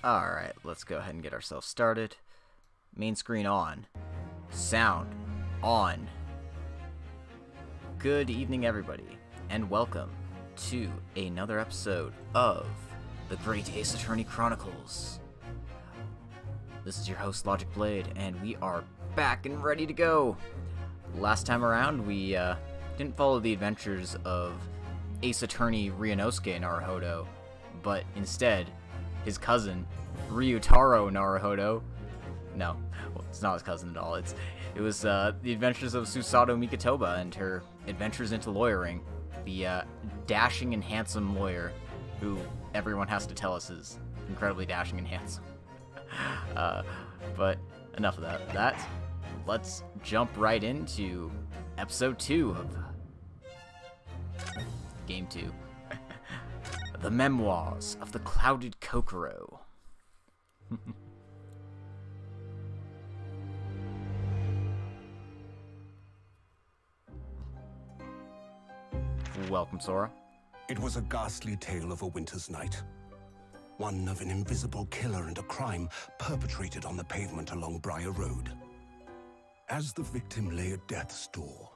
Alright, let's go ahead and get ourselves started. Main screen on. Sound on. Good evening, everybody, and welcome to another episode of The Great Ace Attorney Chronicles. This is your host, Logic Blade, and we are back and ready to go. Last time around, we didn't follow the adventures of Ace Attorney Ryunosuke Naruhodo, but instead, his cousin, Ryutaro Naruhodo. No, well, it's not his cousin at all. It was the adventures of Susato Mikotoba and her adventures into lawyering. The dashing and handsome lawyer, who everyone has to tell us is incredibly dashing and handsome. But enough of that. Let's jump right into episode 2 of Game 2. The Memoirs of the Clouded Kokoro. Welcome, Sora. It was a ghastly tale of a winter's night. One of an invisible killer and a crime perpetrated on the pavement along Briar Road. As the victim lay at death's door,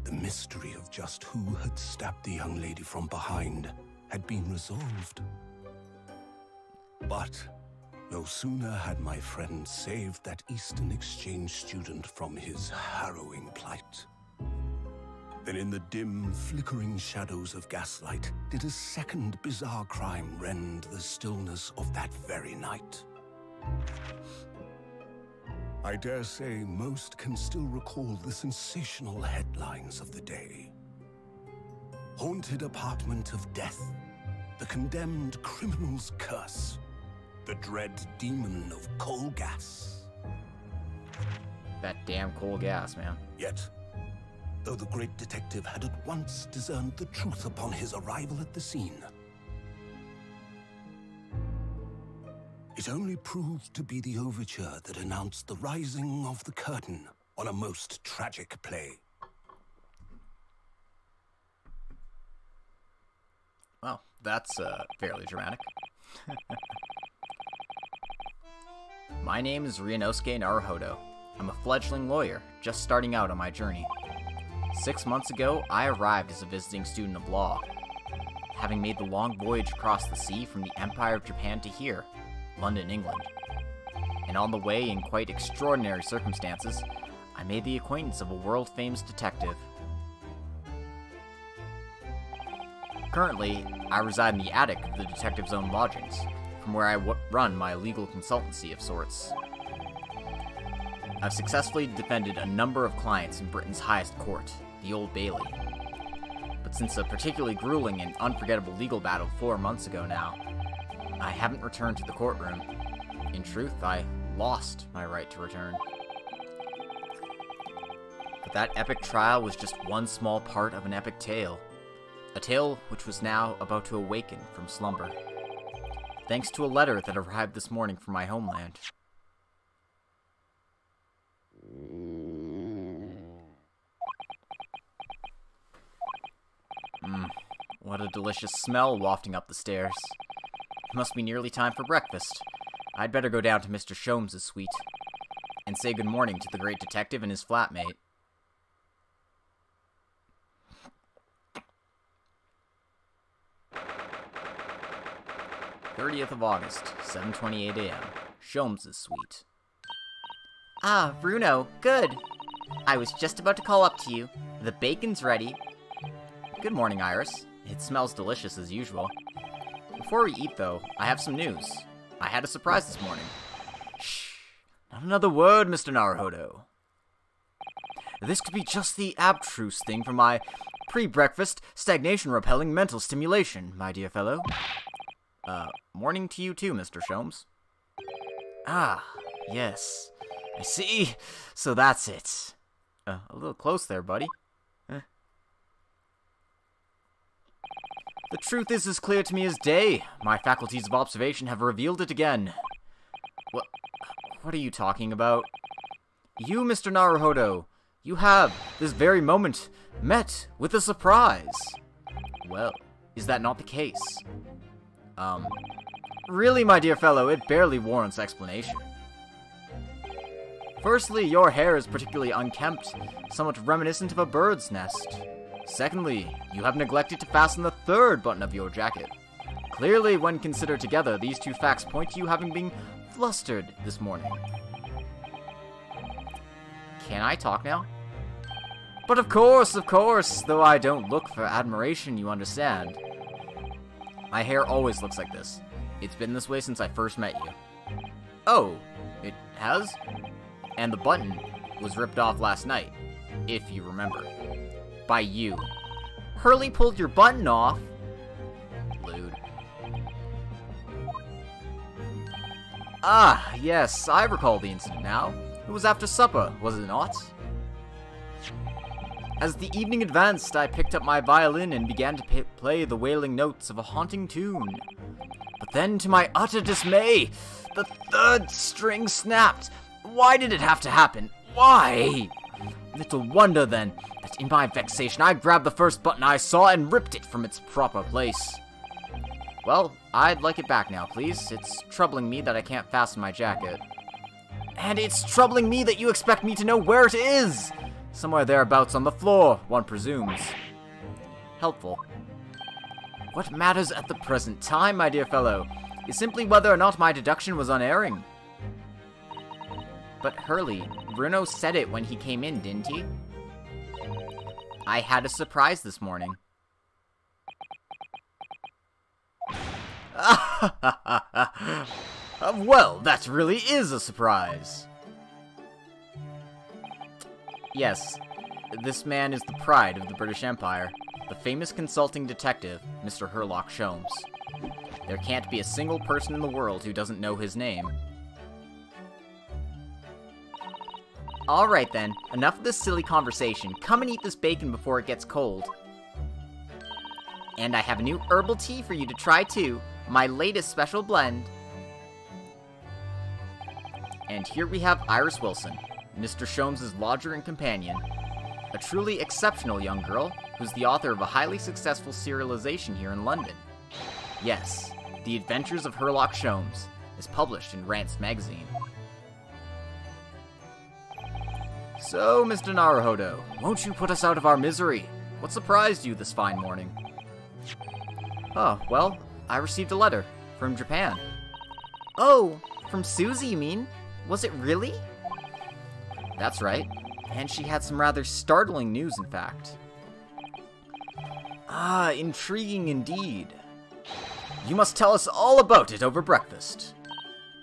the mystery of just who had stabbed the young lady from behind had been resolved. But no sooner had my friend saved that Eastern Exchange student from his harrowing plight, then in the dim, flickering shadows of gaslight did a second bizarre crime rend the stillness of that very night. I dare say most can still recall the sensational headlines of the day. Haunted apartment of death, the condemned criminal's curse, the dread demon of coal gas. That damn coal gas, man. Yet, though the great detective had at once discerned the truth upon his arrival at the scene, it only proved to be the overture that announced the rising of the curtain on a most tragic play. Well, that's fairly dramatic. My name is Ryunosuke Naruhodo. I'm a fledgling lawyer, just starting out on my journey. 6 months ago, I arrived as a visiting student of law, having made the long voyage across the sea from the Empire of Japan to here, London, England. And on the way, in quite extraordinary circumstances, I made the acquaintance of a world-famous detective. Currently, I reside in the attic of the detective's own lodgings, from where I run my legal consultancy of sorts. I've successfully defended a number of clients in Britain's highest court, the Old Bailey. But since a particularly grueling and unforgettable legal battle 4 months ago now, I haven't returned to the courtroom. In truth, I lost my right to return. But that epic trial was just one small part of an epic tale. A tale which was now about to awaken from slumber, thanks to a letter that arrived this morning from my homeland. What a delicious smell wafting up the stairs. It must be nearly time for breakfast. I'd better go down to Mr. Sholmes' suite and say good morning to the great detective and his flatmate. "30th of August, 7:28 a.m. Sholmes' suite." Ah, Bruno, good. I was just about to call up to you. The bacon's ready. Good morning, Iris. It smells delicious as usual. Before we eat, though, I have some news. I had a surprise this morning. Shh! Not another word, Mr. Naruhodo. This could be just the abstruse thing for my pre-breakfast, stagnation-repelling mental stimulation, my dear fellow. Morning to you too, Mr. Sholmes. Ah, yes. I see. So that's it. A little close there, buddy. The truth is as clear to me as day. My faculties of observation have revealed it again. What are you talking about? You, Mr. Naruhodo, you have, this very moment, met with a surprise. Well, is that not the case? Really, my dear fellow, it barely warrants explanation. Firstly, your hair is particularly unkempt, somewhat reminiscent of a bird's nest. Secondly, you have neglected to fasten the third button of your jacket. Clearly, when considered together, these two facts point to you having been flustered this morning. Can I talk now? But of course, though I don't look for admiration, you understand. My hair always looks like this. It's been this way since I first met you. Oh, it has? And the button was ripped off last night, if you remember. By you. Hurley pulled your button off. Lewd. Ah, yes, I recall the incident now. It was after supper, was it not? As the evening advanced, I picked up my violin and began to play the wailing notes of a haunting tune. But then, to my utter dismay, the third string snapped. Why did it have to happen? Why? Little wonder, then, that in my vexation I grabbed the first button I saw and ripped it from its proper place. Well, I'd like it back now, please. It's troubling me that I can't fasten my jacket. And it's troubling me that you expect me to know where it is! Somewhere thereabouts on the floor, one presumes. Helpful. What matters at the present time, my dear fellow, is simply whether or not my deduction was unerring. But Hurley, Bruno said it when he came in, didn't he? I had a surprise this morning. Well, that really is a surprise. Yes, this man is the pride of the British Empire, the famous consulting detective, Mr. Sherlock Sholmes. There can't be a single person in the world who doesn't know his name. Alright then, enough of this silly conversation. Come and eat this bacon before it gets cold. And I have a new herbal tea for you to try too. My latest special blend. And here we have Iris Wilson, Mr. Sholmes' lodger and companion. A truly exceptional young girl, who's the author of a highly successful serialization here in London. Yes, The Adventures of Sherlock Sholmes is published in Rance magazine. So, Mr. Naruhodo, won't you put us out of our misery? What surprised you this fine morning? Oh, well, I received a letter from Japan. Oh, from Susie, you mean? Was it really? That's right, and she had some rather startling news, in fact. Ah, intriguing indeed. You must tell us all about it over breakfast.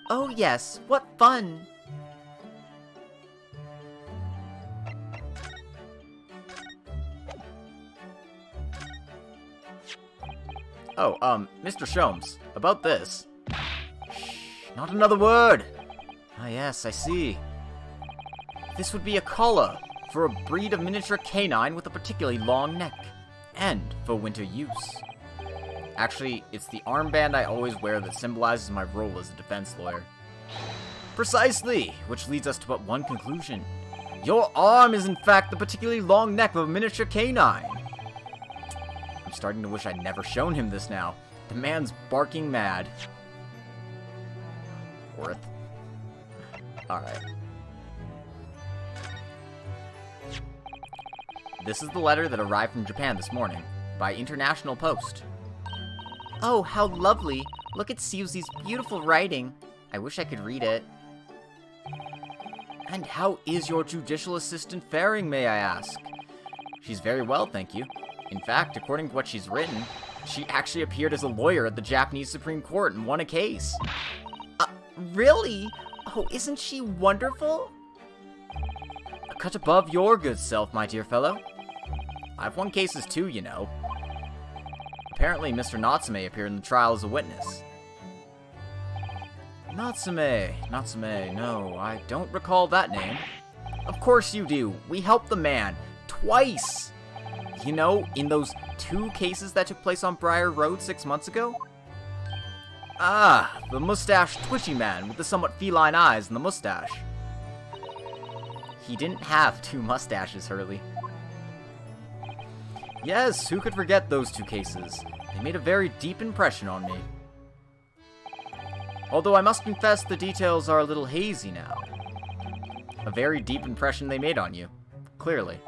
Oh yes, what fun! Oh, Mr. Sholmes, about this. Shh, not another word! Ah yes, I see. This would be a collar for a breed of miniature canine with a particularly long neck, and for winter use. Actually, it's the armband I always wear that symbolizes my role as a defense lawyer. Precisely, which leads us to but one conclusion. Your arm is in fact the particularly long neck of a miniature canine. I'm starting to wish I'd never shown him this now. The man's barking mad. Worth. Alright. This is the letter that arrived from Japan this morning, by international post. Oh, how lovely! Look at Susie's beautiful writing. I wish I could read it. And how is your judicial assistant faring, may I ask? She's very well, thank you. In fact, according to what she's written, she actually appeared as a lawyer at the Japanese Supreme Court and won a case. Really? Oh, isn't she wonderful? A cut above your good self, my dear fellow. I've won cases too, you know. Apparently, Mr. Natsume appeared in the trial as a witness. Natsume, no, I don't recall that name. Of course you do. We helped the man. Twice! You know, in those 2 cases that took place on Briar Road 6 months ago? Ah, the mustached twitchy man with the somewhat feline eyes and the mustache. He didn't have 2 mustaches, Hurley. Yes, who could forget those 2 cases? They made a very deep impression on me. Although I must confess the details are a little hazy now. A very deep impression they made on you. Clearly.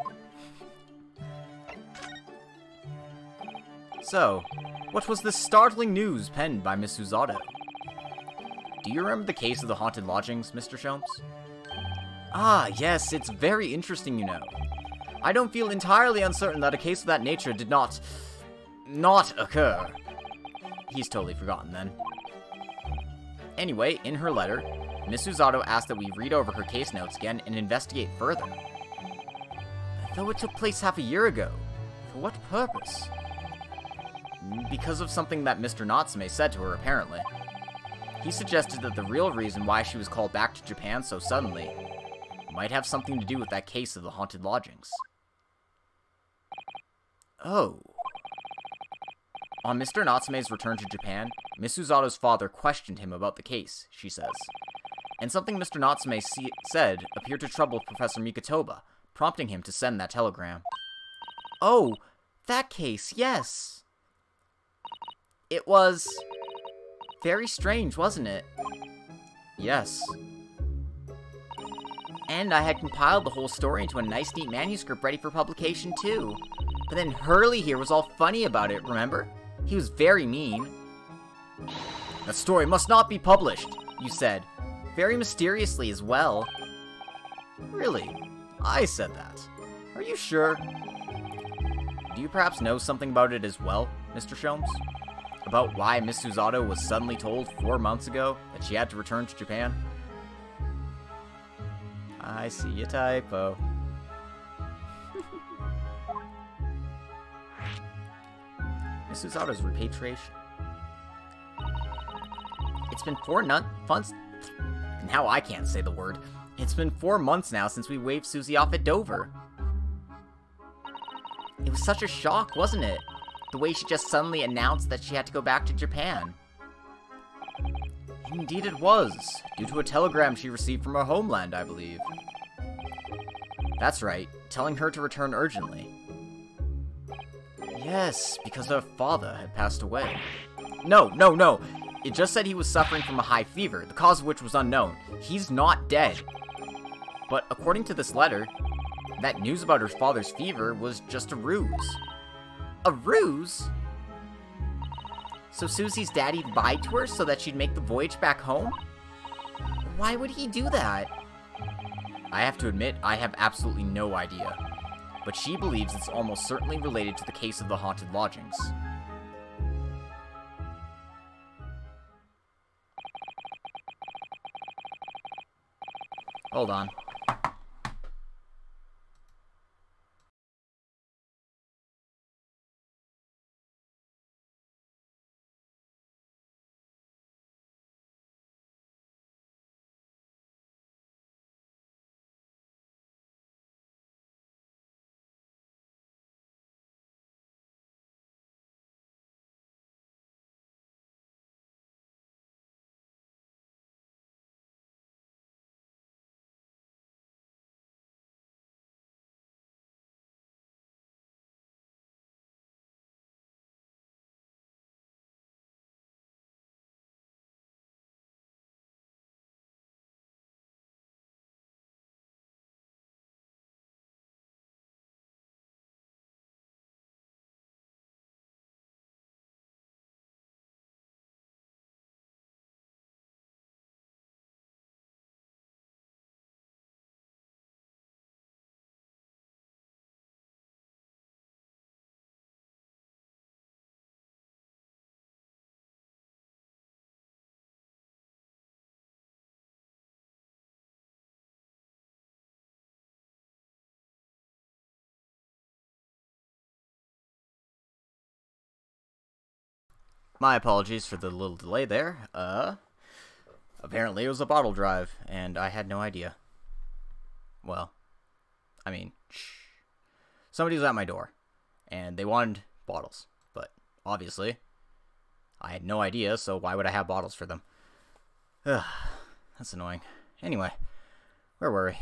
So, what was this startling news penned by Miss Susato? Do you remember the case of the haunted lodgings, Mr. Sholmes? Ah, yes, it's very interesting, you know. I don't feel entirely uncertain that a case of that nature did not occur. He's totally forgotten then. Anyway, in her letter, Miss Susato asked that we read over her case notes again and investigate further. Though it took place half a year ago. For what purpose? Because of something that Mr. Natsume said to her, apparently. He suggested that the real reason why she was called back to Japan so suddenly might have something to do with that case of the haunted lodgings. Oh. On Mr. Natsume's return to Japan, Miss Susato's father questioned him about the case, she says. And something Mr. Natsume said appeared to trouble Professor Mikotoba, prompting him to send that telegram. Oh, that case, yes. It was very strange, wasn't it? Yes. And I had compiled the whole story into a nice, neat manuscript ready for publication, too. But then Hurley here was all funny about it, remember? He was very mean. That story must not be published, you said. Very mysteriously as well. Really? I said that. Are you sure? Do you perhaps know something about it as well, Mr. Sholmes? About why Miss Susato was suddenly told 4 months ago that she had to return to Japan? I see a typo. Miss Susato's repatriation. It's been 4 months. Now I can't say the word. It's been 4 months now since we waved Susie off at Dover. It was such a shock, wasn't it? The way she just suddenly announced that she had to go back to Japan. Indeed it was, due to a telegram she received from her homeland, I believe. That's right, telling her to return urgently. Yes, because her father had passed away. No. It just said he was suffering from a high fever, the cause of which was unknown. He's not dead. But according to this letter, that news about her father's fever was just a ruse. A ruse? So Susie's daddy lied to her so that she'd make the voyage back home? Why would he do that? I have to admit, I have absolutely no idea. But she believes it's almost certainly related to the case of the haunted lodgings. Hold on. My apologies for the little delay there. Apparently it was a bottle drive, and I had no idea. Well, I mean, somebody was at my door, and they wanted bottles, but obviously, I had no idea, so why would I have bottles for them? That's annoying. Anyway, where were we?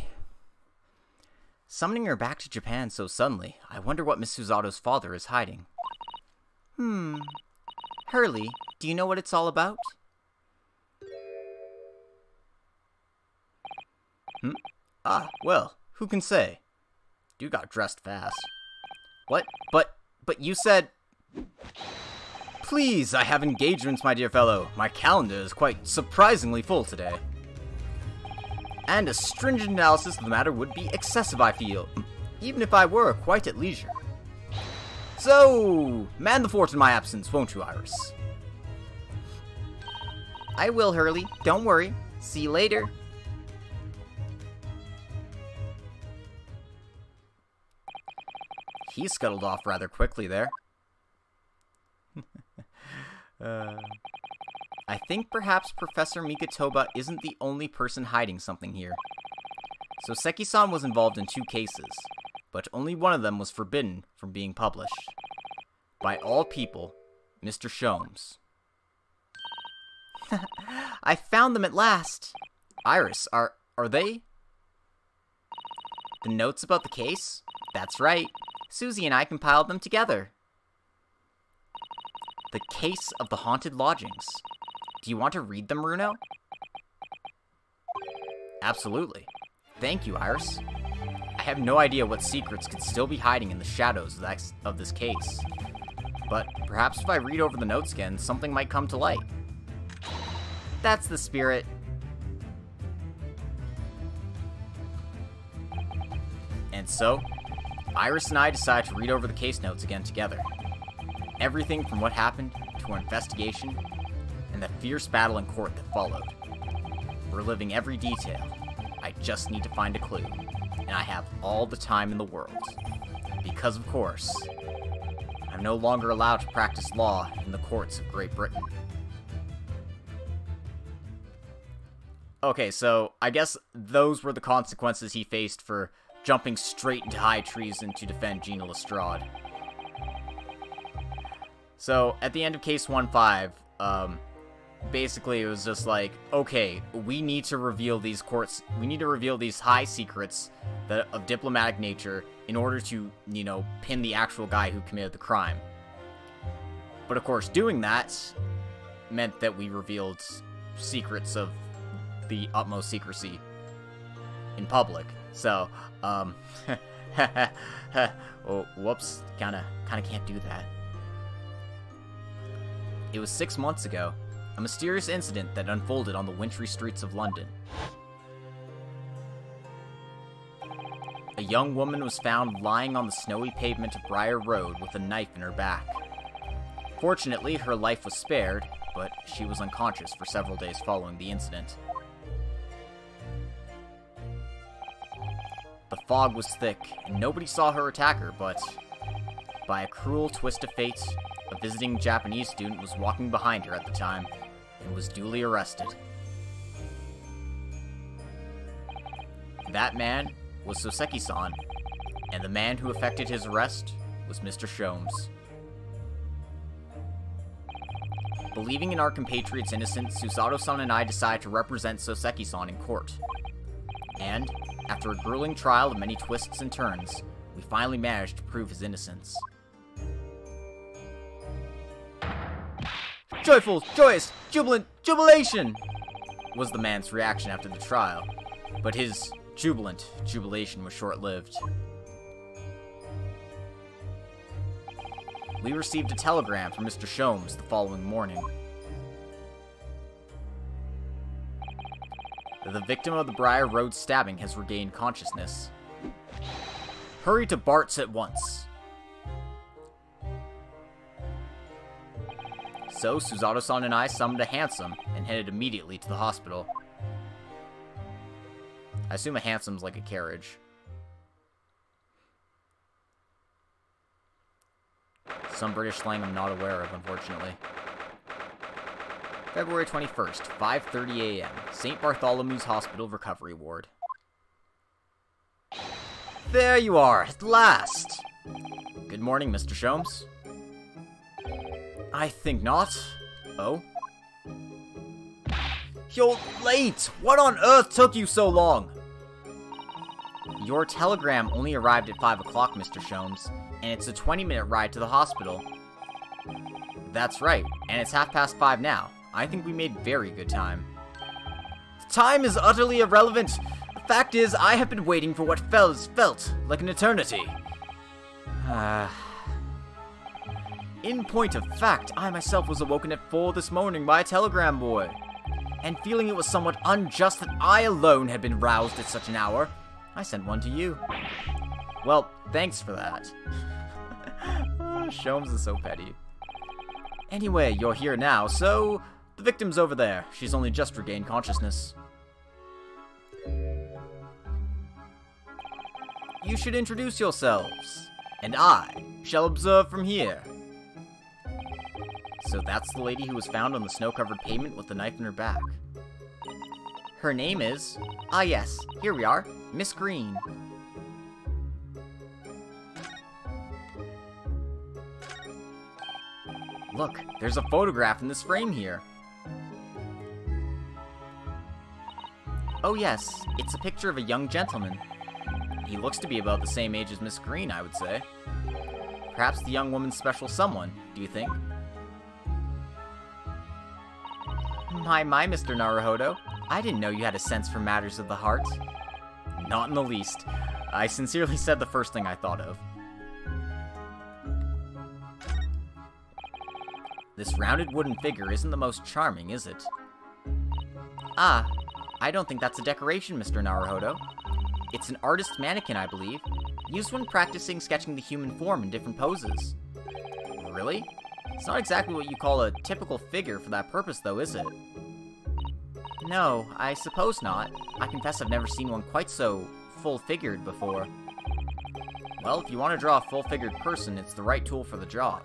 Summoning her back to Japan so suddenly, I wonder what Miss Susato's father is hiding. Hurley, do you know what it's all about? Ah, well, who can say? You got dressed fast. What? But you said... Please, I have engagements, my dear fellow. My calendar is quite surprisingly full today. And a stringent analysis of the matter would be excessive, I feel, even if I were quite at leisure. So, man the fort in my absence, won't you, Iris? I will, Hurley. Don't worry. See you later. He scuttled off rather quickly there. I think perhaps Professor Mikotoba isn't the only person hiding something here. Soseki-san was involved in 2 cases, but only one of them was forbidden from being published. By all people, Mr. Sholmes. I found them at last. Iris, are they? The notes about the case? That's right. Susie and I compiled them together. The case of the haunted lodgings. Do you want to read them, Runo? Absolutely. Thank you, Iris. I have no idea what secrets could still be hiding in the shadows of this case. But perhaps if I read over the notes again, something might come to light. That's the spirit. And so, Iris and I decided to read over the case notes again together. Everything from what happened to our investigation and the fierce battle in court that followed. Reliving every detail. I just need to find a clue, and I have all the time in the world. Because, of course, I'm no longer allowed to practice law in the courts of Great Britain. Okay, so I guess those were the consequences he faced for jumping straight into high treason to defend Gina Lestrade. So, at the end of Case 1-5, basically it was just like, okay, we need to reveal these high secrets of diplomatic nature in order to, pin the actual guy who committed the crime. But of course, doing that meant that we revealed secrets of the utmost secrecy in public. So, oh, whoops, kinda can't do that. It was 6 months ago, a mysterious incident that unfolded on the wintry streets of London. A young woman was found lying on the snowy pavement of Briar Road with a knife in her back. Fortunately, her life was spared, but she was unconscious for several days following the incident. The fog was thick, and nobody saw her attacker, but by a cruel twist of fate, a visiting Japanese student was walking behind her at the time and was duly arrested. That man was Soseki-san, and the man who effected his arrest was Mr. Sholmes. Believing in our compatriot's innocence, Susato-san and I decided to represent Soseki-san in court. And, after a grueling trial of many twists and turns, we finally managed to prove his innocence. Joyful, joyous, jubilant, jubilation! Was the man's reaction after the trial, but his jubilation was short-lived. We received a telegram from Mr. Sholmes the following morning. The victim of the Briar Road stabbing has regained consciousness. Hurry to Bart's at once. So, Susato-san and I summoned a hansom and headed immediately to the hospital. I assume a hansom's like a carriage. Some British slang I'm not aware of, unfortunately. February 21st, 5:30 a.m., St. Bartholomew's Hospital Recovery Ward. There you are, at last! Good morning, Mr. Sholmes. I think not. Oh? You're late! What on earth took you so long? Your telegram only arrived at 5 o'clock, Mr. Sholmes, and it's a 20-minute ride to the hospital. That's right, and it's 5:30 now. I think we made very good time. Time is utterly irrelevant. Fact is, I have been waiting for what felt like an eternity. In point of fact, I myself was awoken at 4 this morning by a telegram boy, and feeling it was somewhat unjust that I alone had been roused at such an hour, I sent one to you. Well, thanks for that. Sholmes is so petty. Anyway, you're here now, so the victim's over there. She's only just regained consciousness. You should introduce yourselves, and I shall observe from here. So that's the lady who was found on the snow-covered pavement with the knife in her back. Her name is... Ah yes, here we are, Miss Green. Look, there's a photograph in this frame here. Oh yes, it's a picture of a young gentleman. He looks to be about the same age as Miss Green, I would say. Perhaps the young woman's special someone, do you think? My, Mr. Naruhodo. I didn't know you had a sense for matters of the heart. Not in the least. I sincerely said the first thing I thought of. This rounded wooden figure isn't the most charming, is it? Ah, I don't think that's a decoration, Mr. Naruhodo. It's an artist's mannequin, I believe, used when practicing sketching the human form in different poses. Really? It's not exactly what you call a typical figure for that purpose, though, is it? No, I suppose not. I confess I've never seen one quite so full-figured before. Well, if you want to draw a full-figured person, it's the right tool for the job.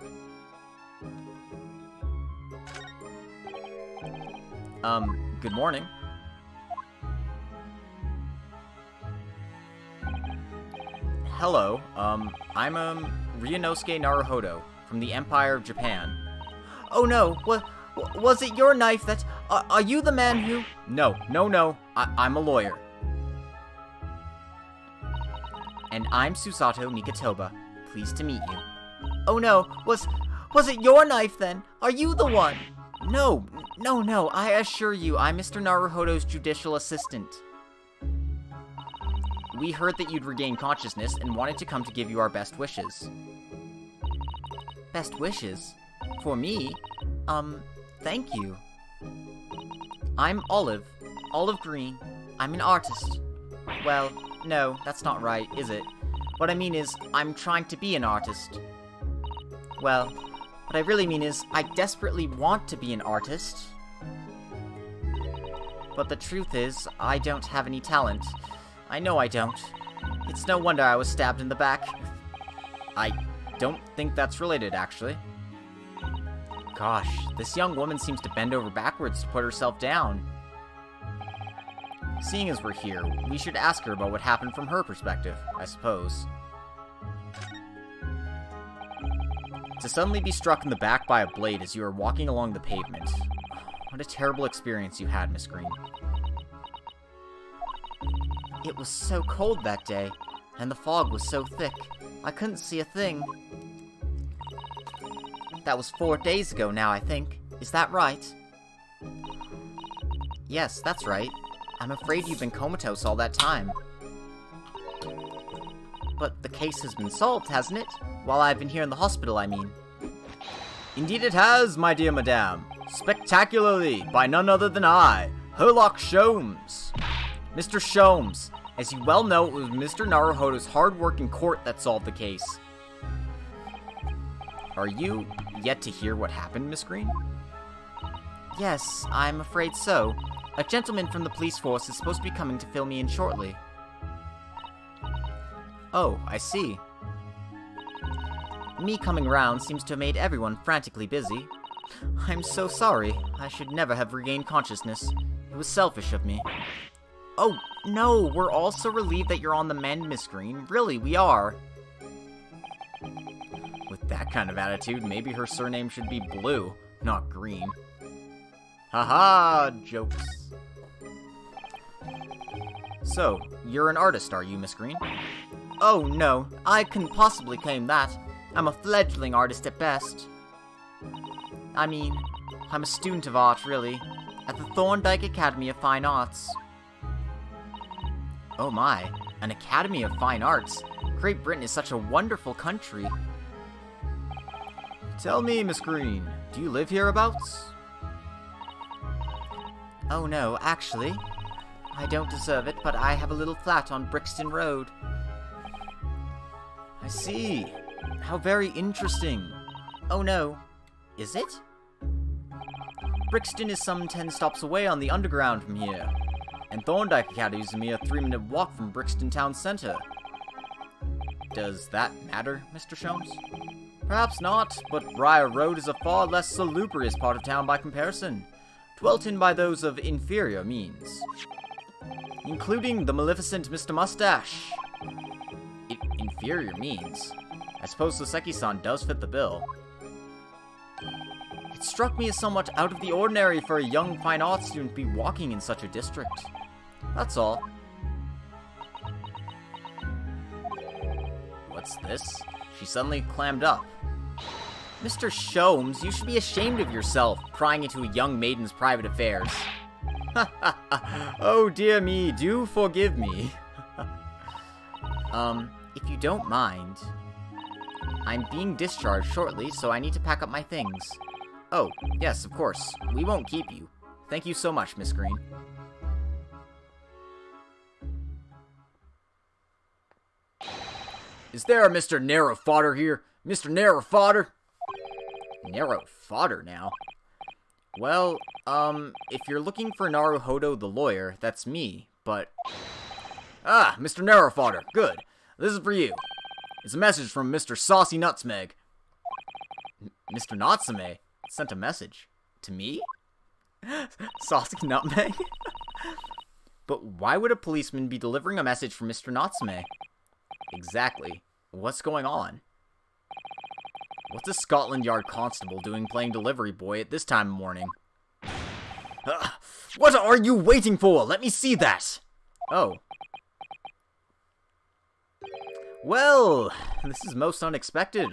Good morning. Hello, I'm, Ryunosuke Naruhodo, from the Empire of Japan. Oh no, was it your knife that... Are you the man who... No, I'm a lawyer. And I'm Susato Mikatoba. Pleased to meet you. Oh no, was it your knife then? Are you the one? No, I assure you, I'm Mr. Naruhodo's judicial assistant. We heard that you'd regained consciousness and wanted to come to give you our best wishes. Best wishes? For me? Thank you. I'm Olive Green. I'm an artist. Well, no, that's not right, is it? What I mean is, I'm trying to be an artist. Well, what I really mean is, I desperately want to be an artist. But the truth is, I don't have any talent. I know I don't. It's no wonder I was stabbed in the back. I don't think that's related, actually. Gosh, this young woman seems to bend over backwards to put herself down. Seeing as we're here, we should ask her about what happened from her perspective, I suppose. To suddenly be struck in the back by a blade as you were walking along the pavement. What a terrible experience you had, Miss Green. It was so cold that day, and the fog was so thick, I couldn't see a thing. That was 4 days ago now, I think. Is that right? Yes, that's right. I'm afraid you've been comatose all that time. But the case has been solved, hasn't it? While I've been here in the hospital, I mean. Indeed it has, my dear madame. Spectacularly, by none other than I, Herlock Sholmes. Mr. Sholmes, as you well know, it was Mr. Naruhodo's hard work in court that solved the case. Are you yet to hear what happened, Miss Green? Yes, I'm afraid so. A gentleman from the police force is supposed to be coming to fill me in shortly. Oh, I see. Me coming round seems to have made everyone frantically busy. I'm so sorry. I should never have regained consciousness. It was selfish of me. Oh, no, we're all so relieved that you're on the mend, Miss Green. Really, we are. With that kind of attitude, maybe her surname should be Blue, not Green. Haha, jokes. So, you're an artist, are you, Miss Green? Oh, no, I couldn't possibly claim that. I'm a fledgling artist at best. I mean, I'm a student of art, really, at the Thorndike Academy of Fine Arts. Oh my, an Academy of Fine Arts. Great Britain is such a wonderful country. Tell me, Miss Green, do you live hereabouts? Oh no, actually, I don't deserve it, but I have a little flat on Brixton Road. I see. How very interesting. Oh no, is it? Brixton is some 10 stops away on the underground from here, and Thorndyke Academy is a mere 3-minute walk from Brixton Town Centre. Does that matter, Mr. Sholmes? Perhaps not, but Briar Road is a far less salubrious part of town by comparison, dwelt in by those of inferior means, including the maleficent Mr. Mustache. Inferior means? I suppose Soseki-san does fit the bill. It struck me as somewhat out of the ordinary for a young fine arts student to be walking in such a district. That's all. What's this? She suddenly clammed up. Mr. Sholmes, you should be ashamed of yourself, prying into a young maiden's private affairs. Oh dear me, do forgive me. If you don't mind, I'm being discharged shortly, so I need to pack up my things. Oh, yes, of course. We won't keep you. Thank you so much, Miss Green. Is there a Mr. Narrow Fodder here? Mr. Narrow Fodder? Narrow Fodder now? Well, if you're looking for Naruhodo the lawyer, that's me, but... Ah, Mr. Narrow Fodder, good. This is for you. It's a message from Mr. Saucy Nutsmeg. Mr. Natsume sent a message. To me? Saucy Nutmeg? But why would a policeman be delivering a message from Mr. Natsume? Exactly. What's going on? What's a Scotland Yard constable doing playing delivery boy at this time of morning? What are you waiting for? Let me see that! Oh. Well, this is most unexpected.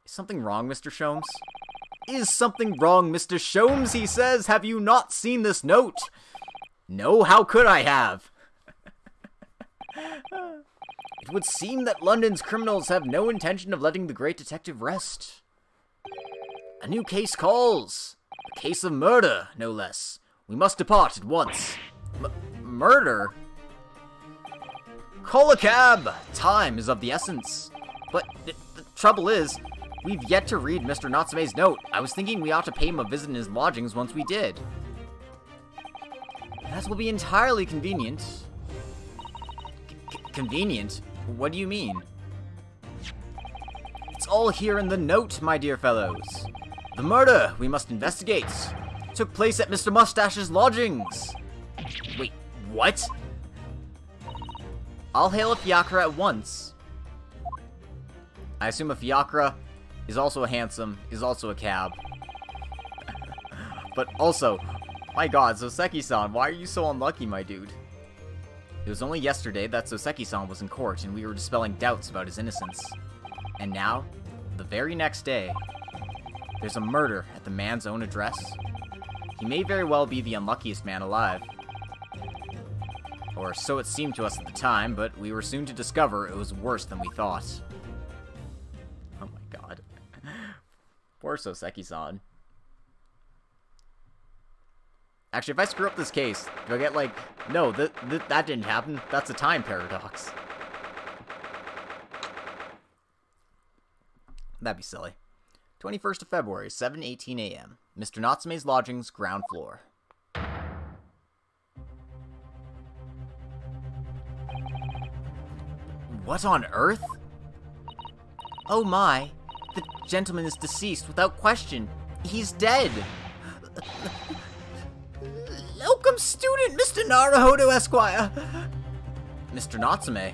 Is something wrong, Mr. Sholmes? Is something wrong, Mr. Sholmes, he says. Have you not seen this note? No, how could I have? It would seem that London's criminals have no intention of letting the great detective rest. A new case calls. A case of murder, no less. We must depart at once. Murder? Call a cab! Time is of the essence. But the trouble is, we've yet to read Mr. Natsume's note. I was thinking we ought to pay him a visit in his lodgings once we did. That will be entirely convenient. Convenient? What do you mean? It's all here in the note, my dear fellows. The murder we must investigate took place at Mr. Mustache's lodgings. Wait, what? I'll hail a fiacre at once. I assume a fiacre is also a hansom, is also a cab. But also, my god, Soseki-san, why are you so unlucky, my dude? It was only yesterday that Soseki-san was in court and we were dispelling doubts about his innocence. And now, the very next day, there's a murder at the man's own address. He may very well be the unluckiest man alive. Or so it seemed to us at the time, but we were soon to discover it was worse than we thought. Oh my god. Poor Soseki-san. Actually, if I screw up this case, do I get like... No, that didn't happen. That's a time paradox. That'd be silly. 21st of February, 7:18 a.m. Mr. Natsume's lodgings, ground floor. What on earth? Oh my. The gentleman is deceased without question. He's dead. Welcome, student, Mr. Naruhodo, Esquire. Mr. Natsume?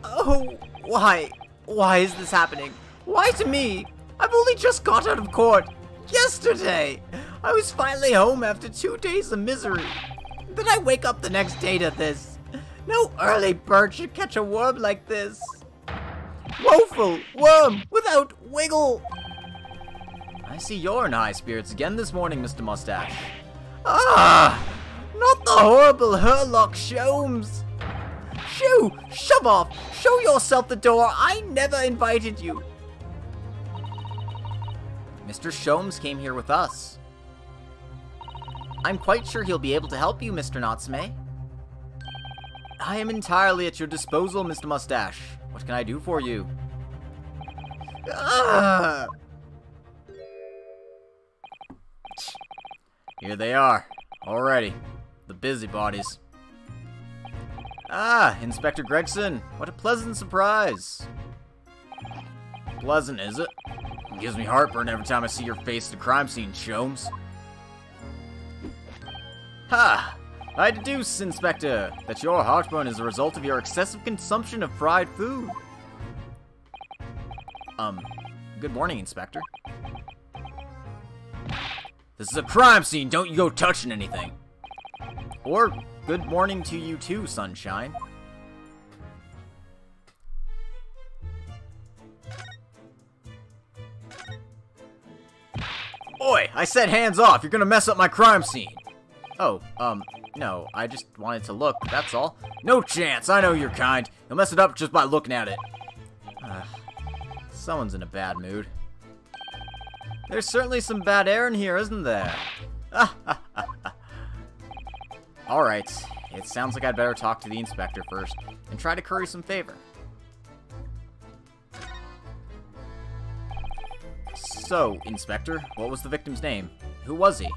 Oh, why? Why is this happening? Why to me? I've only just got out of court. Yesterday. I was finally home after 2 days of misery. Then I wake up the next day to this. No early bird should catch a worm like this. Woeful worm without wiggle. I see you're in high spirits again this morning, Mr. Mustache. Ah! Not the horrible Herlock Sholmes! Shoo! Shove off! Show yourself the door! I never invited you! Mr. Sholmes came here with us. I'm quite sure he'll be able to help you, Mr. Natsume. I am entirely at your disposal, Mr. Mustache. What can I do for you? Here they are, already. The busybodies. Ah, Inspector Gregson. What a pleasant surprise. Pleasant, is it? It gives me heartburn every time I see your face at a crime scene, Sholmes. Ha! I deduce, Inspector, that your heartburn is a result of your excessive consumption of fried food. Good morning, Inspector. This is a crime scene, don't you go touching anything. Or, good morning to you too, Sunshine. Oi, I said hands off, you're gonna mess up my crime scene. Oh, no, I just wanted to look, that's all. No chance, I know your kind. You'll mess it up just by looking at it. Someone's in a bad mood. There's certainly some bad air in here, isn't there? Alright, it sounds like I'd better talk to the inspector first, and try to curry some favor. So, Inspector, what was the victim's name? Who was he?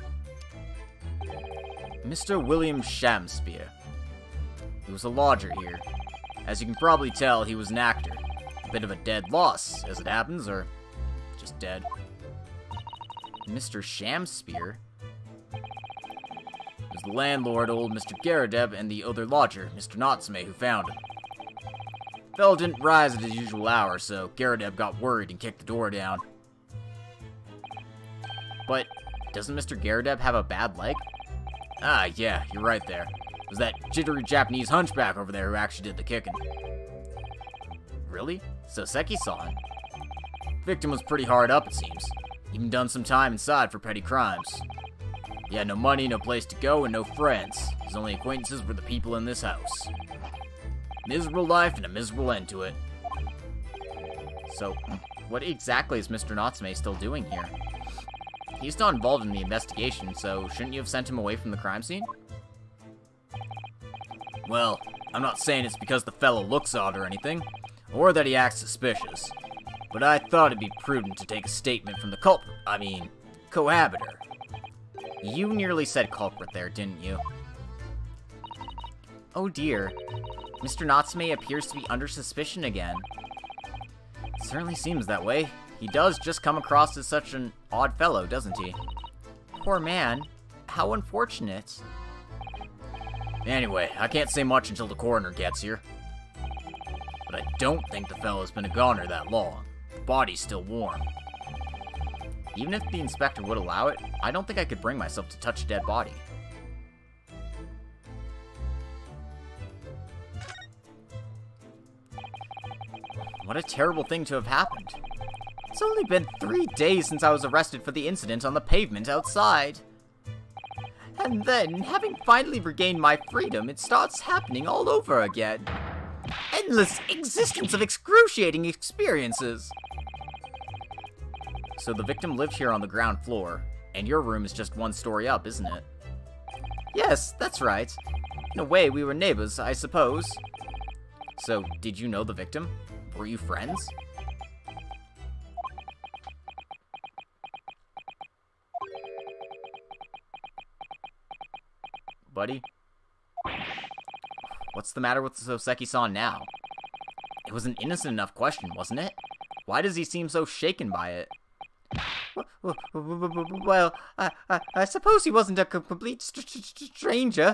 Mr. William Shamspeare. He was a lodger here. As you can probably tell, he was an actor. A bit of a dead loss, as it happens, or just dead. Mr. Shamspeare? It was the landlord, old Mr. Garadeb, and the other lodger, Mr. Natsume, who found him. The fellow didn't rise at his usual hour, so Garadeb got worried and kicked the door down. But doesn't Mr. Garadeb have a bad leg? Ah, yeah, you're right there. It was that jittery Japanese hunchback over there who actually did the kicking. Really? Soseki saw him. Victim was pretty hard up, it seems. Even done some time inside for petty crimes. He had no money, no place to go, and no friends. His only acquaintances were the people in this house. Miserable life and a miserable end to it. So, what exactly is Mr. Natsume still doing here? He's not involved in the investigation, so shouldn't you have sent him away from the crime scene? Well, I'm not saying it's because the fellow looks odd or anything, or that he acts suspicious, but I thought it'd be prudent to take a statement from the cohabiter. You nearly said culprit there, didn't you? Oh dear, Mr. Natsume appears to be under suspicion again. It certainly seems that way. He does just come across as such an odd fellow, doesn't he? Poor man. How unfortunate. Anyway, I can't say much until the coroner gets here. But I don't think the fellow's been a goner that long. The body's still warm. Even if the inspector would allow it, I don't think I could bring myself to touch a dead body. What a terrible thing to have happened. It's only been 3 days since I was arrested for the incident on the pavement outside. And then, having finally regained my freedom, it starts happening all over again. Endless existence of excruciating experiences. So the victim lived here on the ground floor, and your room is just 1 story up, isn't it? Yes, that's right. In a way, we were neighbors, I suppose. So, did you know the victim? Were you friends? Buddy? What's the matter with the Soseki-san now? It was an innocent enough question, wasn't it? Why does he seem so shaken by it? Well, I suppose he wasn't a complete stranger.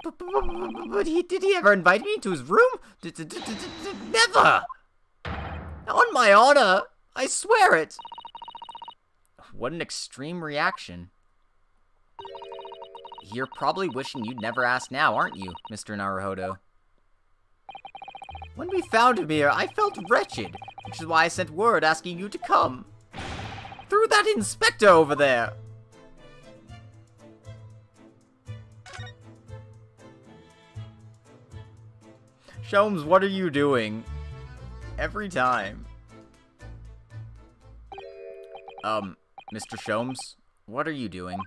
But did he ever invite me into his room? Never! On my honor! I swear it! What an extreme reaction. You're probably wishing you'd never asked now, aren't you, Mr. Naruhodo? When we found him here, I felt wretched, which is why I sent word asking you to come. Through that inspector over there! Sholmes, what are you doing? Every time. Mr. Sholmes, what are you doing?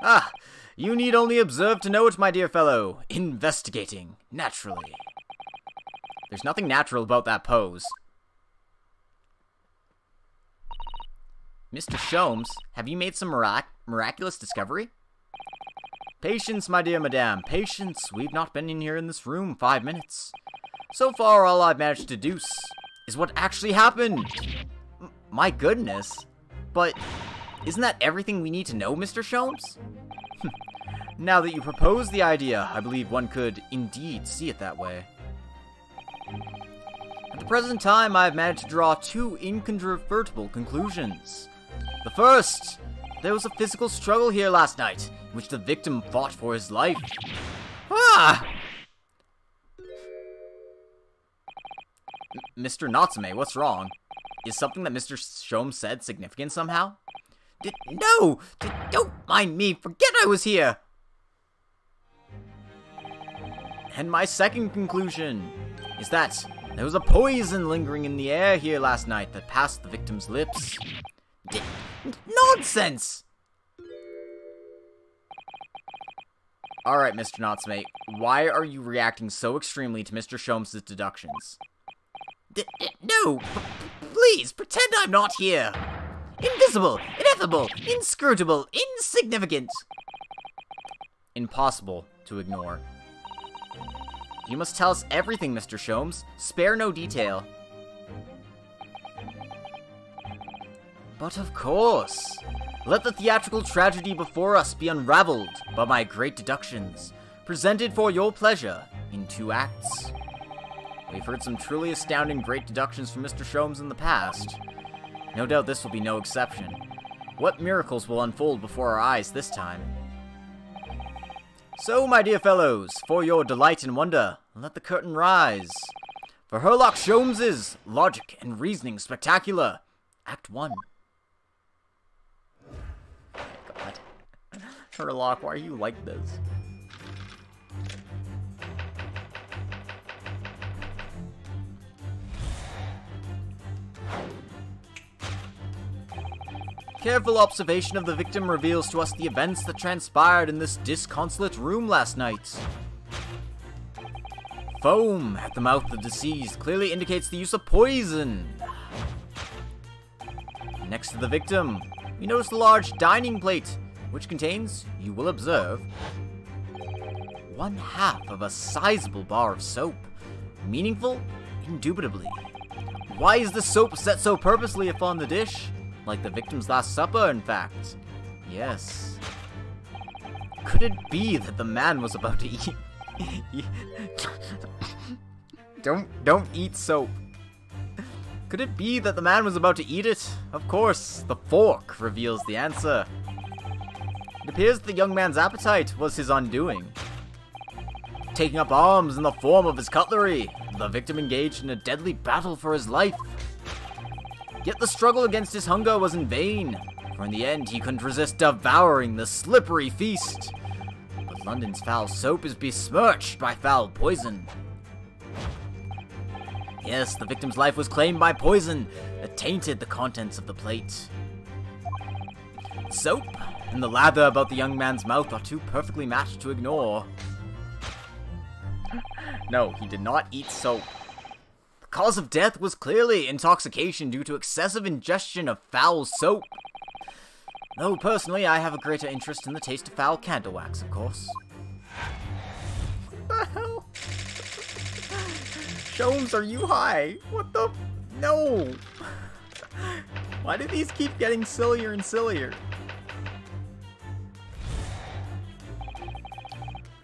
Ah, you need only observe to know it, my dear fellow. Investigating, naturally. There's nothing natural about that pose. Mr. Sholmes, have you made some miraculous discovery? Patience, my dear madame, patience. We've not been in here in this room 5 minutes. So far, all I've managed to deduce is what actually happened. My goodness. But isn't that everything we need to know, Mr. Sholmes? Now that you propose the idea, I believe one could indeed see it that way. At the present time, I have managed to draw 2 incontrovertible conclusions. The first, there was a physical struggle here last night, in which the victim fought for his life. Ah! Mr. Natsume, what's wrong? Is something that Mr. Sholmes said significant somehow? No! Don't mind me, forget I was here! And my second conclusion is that there was a poison lingering in the air here last night that passed the victim's lips. Nonsense! Alright, Mr. Natsume, why are you reacting so extremely to Mr. Sholmes' deductions? No! Please, pretend I'm not here! Invisible, ineffable, inscrutable, insignificant! Impossible to ignore. You must tell us everything, Mr. Sholmes. Spare no detail. But of course! Let the theatrical tragedy before us be unraveled by my great deductions, presented for your pleasure in 2 acts. We've heard some truly astounding great deductions from Mr. Sholmes in the past. No doubt this will be no exception. What miracles will unfold before our eyes this time? So, my dear fellows, for your delight and wonder, let the curtain rise. For Herlock Sholmes' Logic and Reasoning Spectacular, Act 1. Oh my god. Herlock, why are you like this? Careful observation of the victim reveals to us the events that transpired in this disconsolate room last night. Foam at the mouth of the deceased clearly indicates the use of poison. Next to the victim, we notice the large dining plate, which contains, you will observe, 1/2 of a sizable bar of soap. Meaningful? Indubitably. Why is the soap set so purposely upon the dish? Like the victim's last supper, in fact. Yes. Could it be that the man was about to eat... Don't eat soap. Could it be that the man was about to eat it? Of course, the fork reveals the answer. It appears that the young man's appetite was his undoing. Taking up arms in the form of his cutlery, the victim engaged in a deadly battle for his life. Yet the struggle against his hunger was in vain, for in the end he couldn't resist devouring the slippery feast. But London's foul soap is besmirched by foul poison. Yes, the victim's life was claimed by poison that tainted the contents of the plate. Soap and the lather about the young man's mouth are too perfectly matched to ignore. No, he did not eat soap. The cause of death was clearly intoxication due to excessive ingestion of foul soap. Though personally, I have a greater interest in the taste of foul candle wax, of course. What the hell? Sholmes, are you high? What the? No! Why do these keep getting sillier and sillier?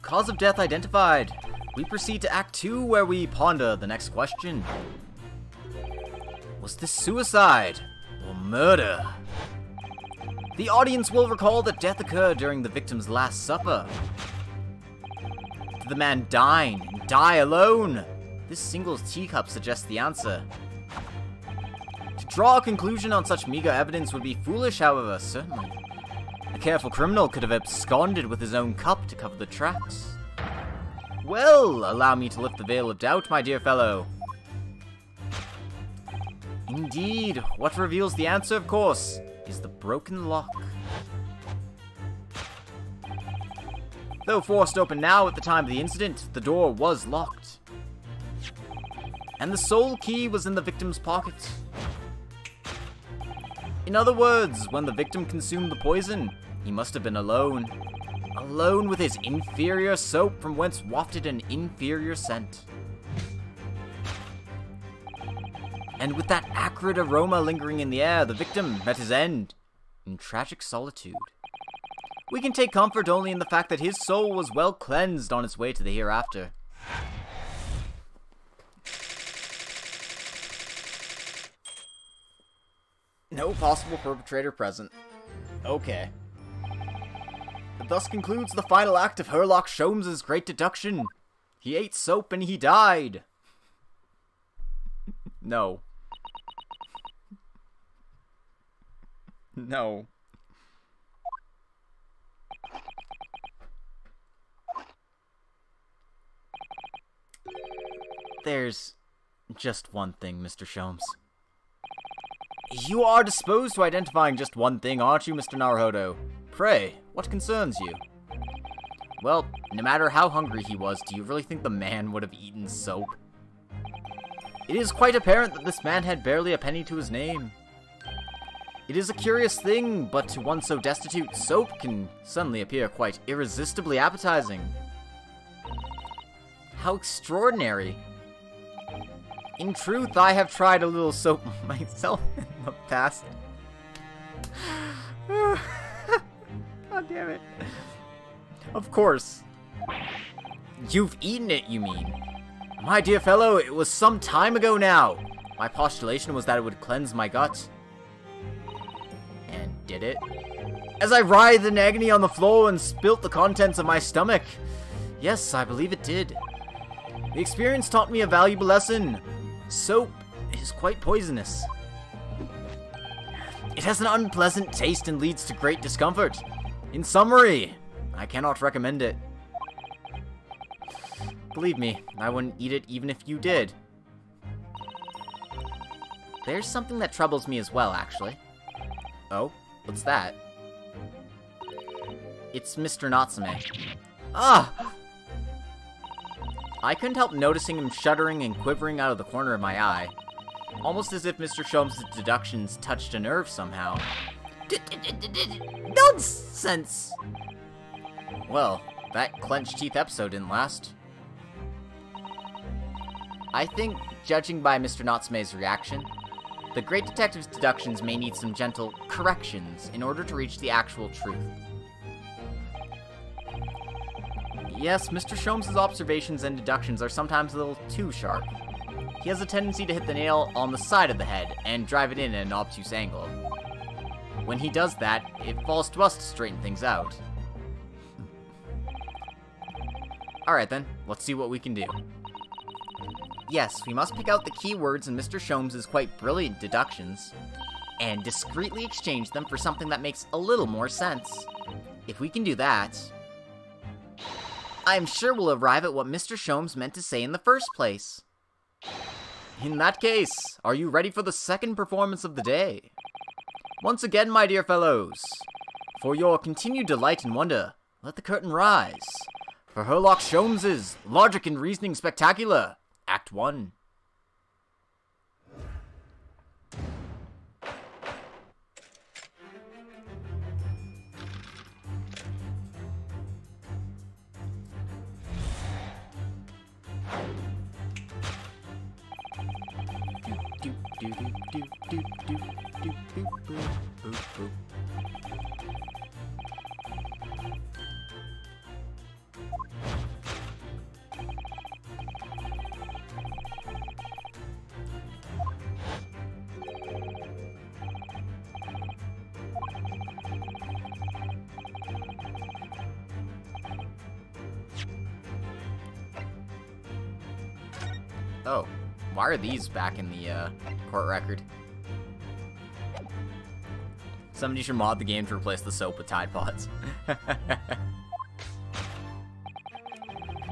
Cause of death identified. We proceed to Act 2, where we ponder the next question. Was this suicide or murder? The audience will recall that death occurred during the victim's last supper. Did the man dine and die alone? This single teacup suggests the answer. To draw a conclusion on such meager evidence would be foolish, however, certainly. A careful criminal could have absconded with his own cup to cover the tracks. Well, allow me to lift the veil of doubt, my dear fellow. Indeed, what reveals the answer, of course, is the broken lock. Though forced open now at the time of the incident, the door was locked. And the soul key was in the victim's pocket. In other words, when the victim consumed the poison, he must have been alone. Alone with his inferior soap from whence wafted an inferior scent. And with that acrid aroma lingering in the air, the victim met his end in tragic solitude. We can take comfort only in the fact that his soul was well cleansed on its way to the hereafter. No possible perpetrator present. Okay. It thus concludes the final act of Herlock Sholmes' great deduction. He ate soap and he died. No. No. There's just one thing, Mr. Sholmes. You are disposed to identifying just one thing, aren't you, Mr. Naruhodo? Pray, what concerns you? Well, no matter how hungry he was, do you really think the man would have eaten soap? It is quite apparent that this man had barely a penny to his name. It is a curious thing, but to one so destitute, soap can suddenly appear quite irresistibly appetizing. How extraordinary. In truth, I have tried a little soap myself in the past. God damn it. Of course. You've eaten it, you mean? My dear fellow, it was some time ago now. My postulation was that it would cleanse my gut. And did it? As I writhed in agony on the floor and spilt the contents of my stomach. Yes, I believe it did. The experience taught me a valuable lesson. Soap is quite poisonous. It has an unpleasant taste and leads to great discomfort. In summary, I cannot recommend it. Believe me, I wouldn't eat it even if you did. There's something that troubles me as well, actually. Oh? What's that? It's Mr. Natsume. Ah! I couldn't help noticing him shuddering and quivering out of the corner of my eye. Almost as if Mr. Sholmes' deductions touched a nerve somehow. Nonsense! Well, that clenched teeth episode didn't last. I think, judging by Mr. Natsume's reaction, the great detective's deductions may need some gentle corrections in order to reach the actual truth. Yes, Mr. Sholmes' observations and deductions are sometimes a little too sharp. He has a tendency to hit the nail on the side of the head and drive it in at an obtuse angle. When he does that, it falls to us to straighten things out. Alright then, let's see what we can do. Yes, we must pick out the keywords in Mr. Sholmes' quite brilliant deductions, and discreetly exchange them for something that makes a little more sense. If we can do that, I'm sure we'll arrive at what Mr. Sholmes meant to say in the first place. In that case, are you ready for the second performance of the day? Once again, my dear fellows, for your continued delight and wonder, let the curtain rise for Herlock Sholmes' Logic and Reasoning Spectacular, Act 1. Oh, why are these back in the court record? Somebody should mod the game to replace the soap with Tide Pods.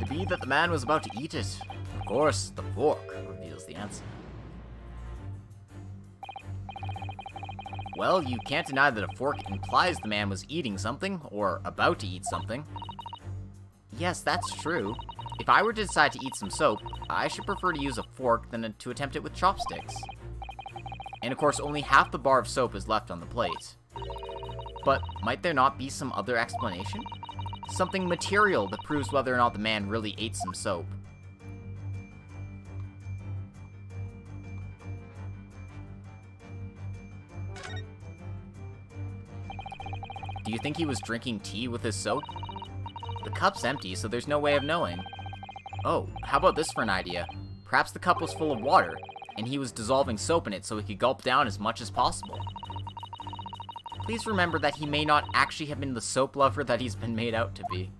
to be that the man was about to eat it. Of course, the fork reveals the answer. Well, you can't deny that a fork implies the man was eating something, or about to eat something. Yes, that's true. If I were to decide to eat some soap, I should prefer to use a fork than to attempt it with chopsticks. And of course, only half the bar of soap is left on the plate. But might there not be some other explanation? Something material that proves whether or not the man really ate some soap. Do you think he was drinking tea with his soap? The cup's empty, so there's no way of knowing. Oh, how about this for an idea? Perhaps the cup was full of water, and he was dissolving soap in it so he could gulp down as much as possible. Please remember that he may not actually have been the soap lover that he's been made out to be.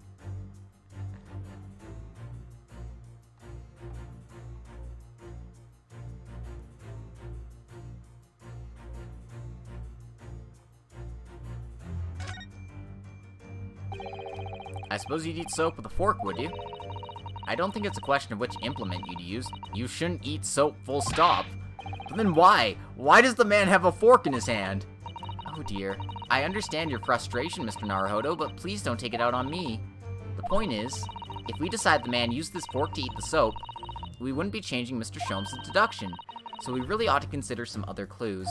I suppose you'd eat soap with a fork, would you? I don't think it's a question of which implement you'd use. You shouldn't eat soap, full stop. But then why? Why does the man have a fork in his hand? Oh dear. I understand your frustration, Mr. Naruhodo, but please don't take it out on me. The point is, if we decide the man used this fork to eat the soap, we wouldn't be changing Mr. Sholmes' deduction, so we really ought to consider some other clues.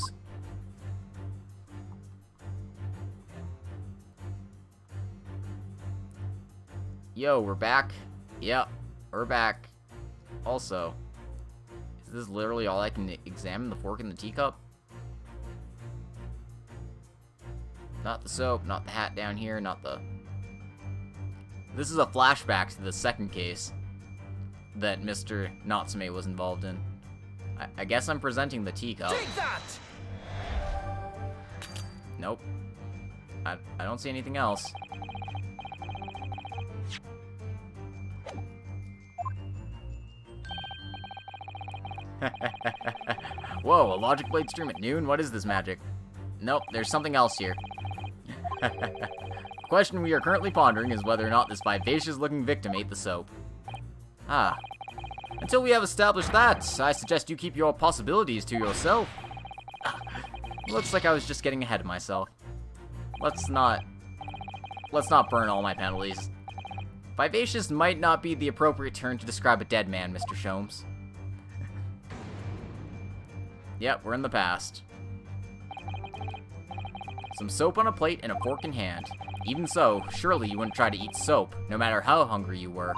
Yo, we're back. Yep, we're back. Also, is this literally all I can examine? The fork and the teacup? Not the soap, not the hat down here, not the... This is a flashback to the second case that Mr. Natsume was involved in. I guess I'm presenting the teacup. Take that! Nope. I don't see anything else. Whoa, a Logic Blade stream at noon? What is this magic? Nope, there's something else here. The question we are currently pondering is whether or not this vivacious-looking victim ate the soap. Ah. Until we have established that, I suggest you keep your possibilities to yourself. Looks like I was just getting ahead of myself. Let's not burn all my penalties. Vivacious might not be the appropriate term to describe a dead man, Mr. Sholmes. Yep, we're in the past. Some soap on a plate and a fork in hand. Even so, surely you wouldn't try to eat soap, no matter how hungry you were.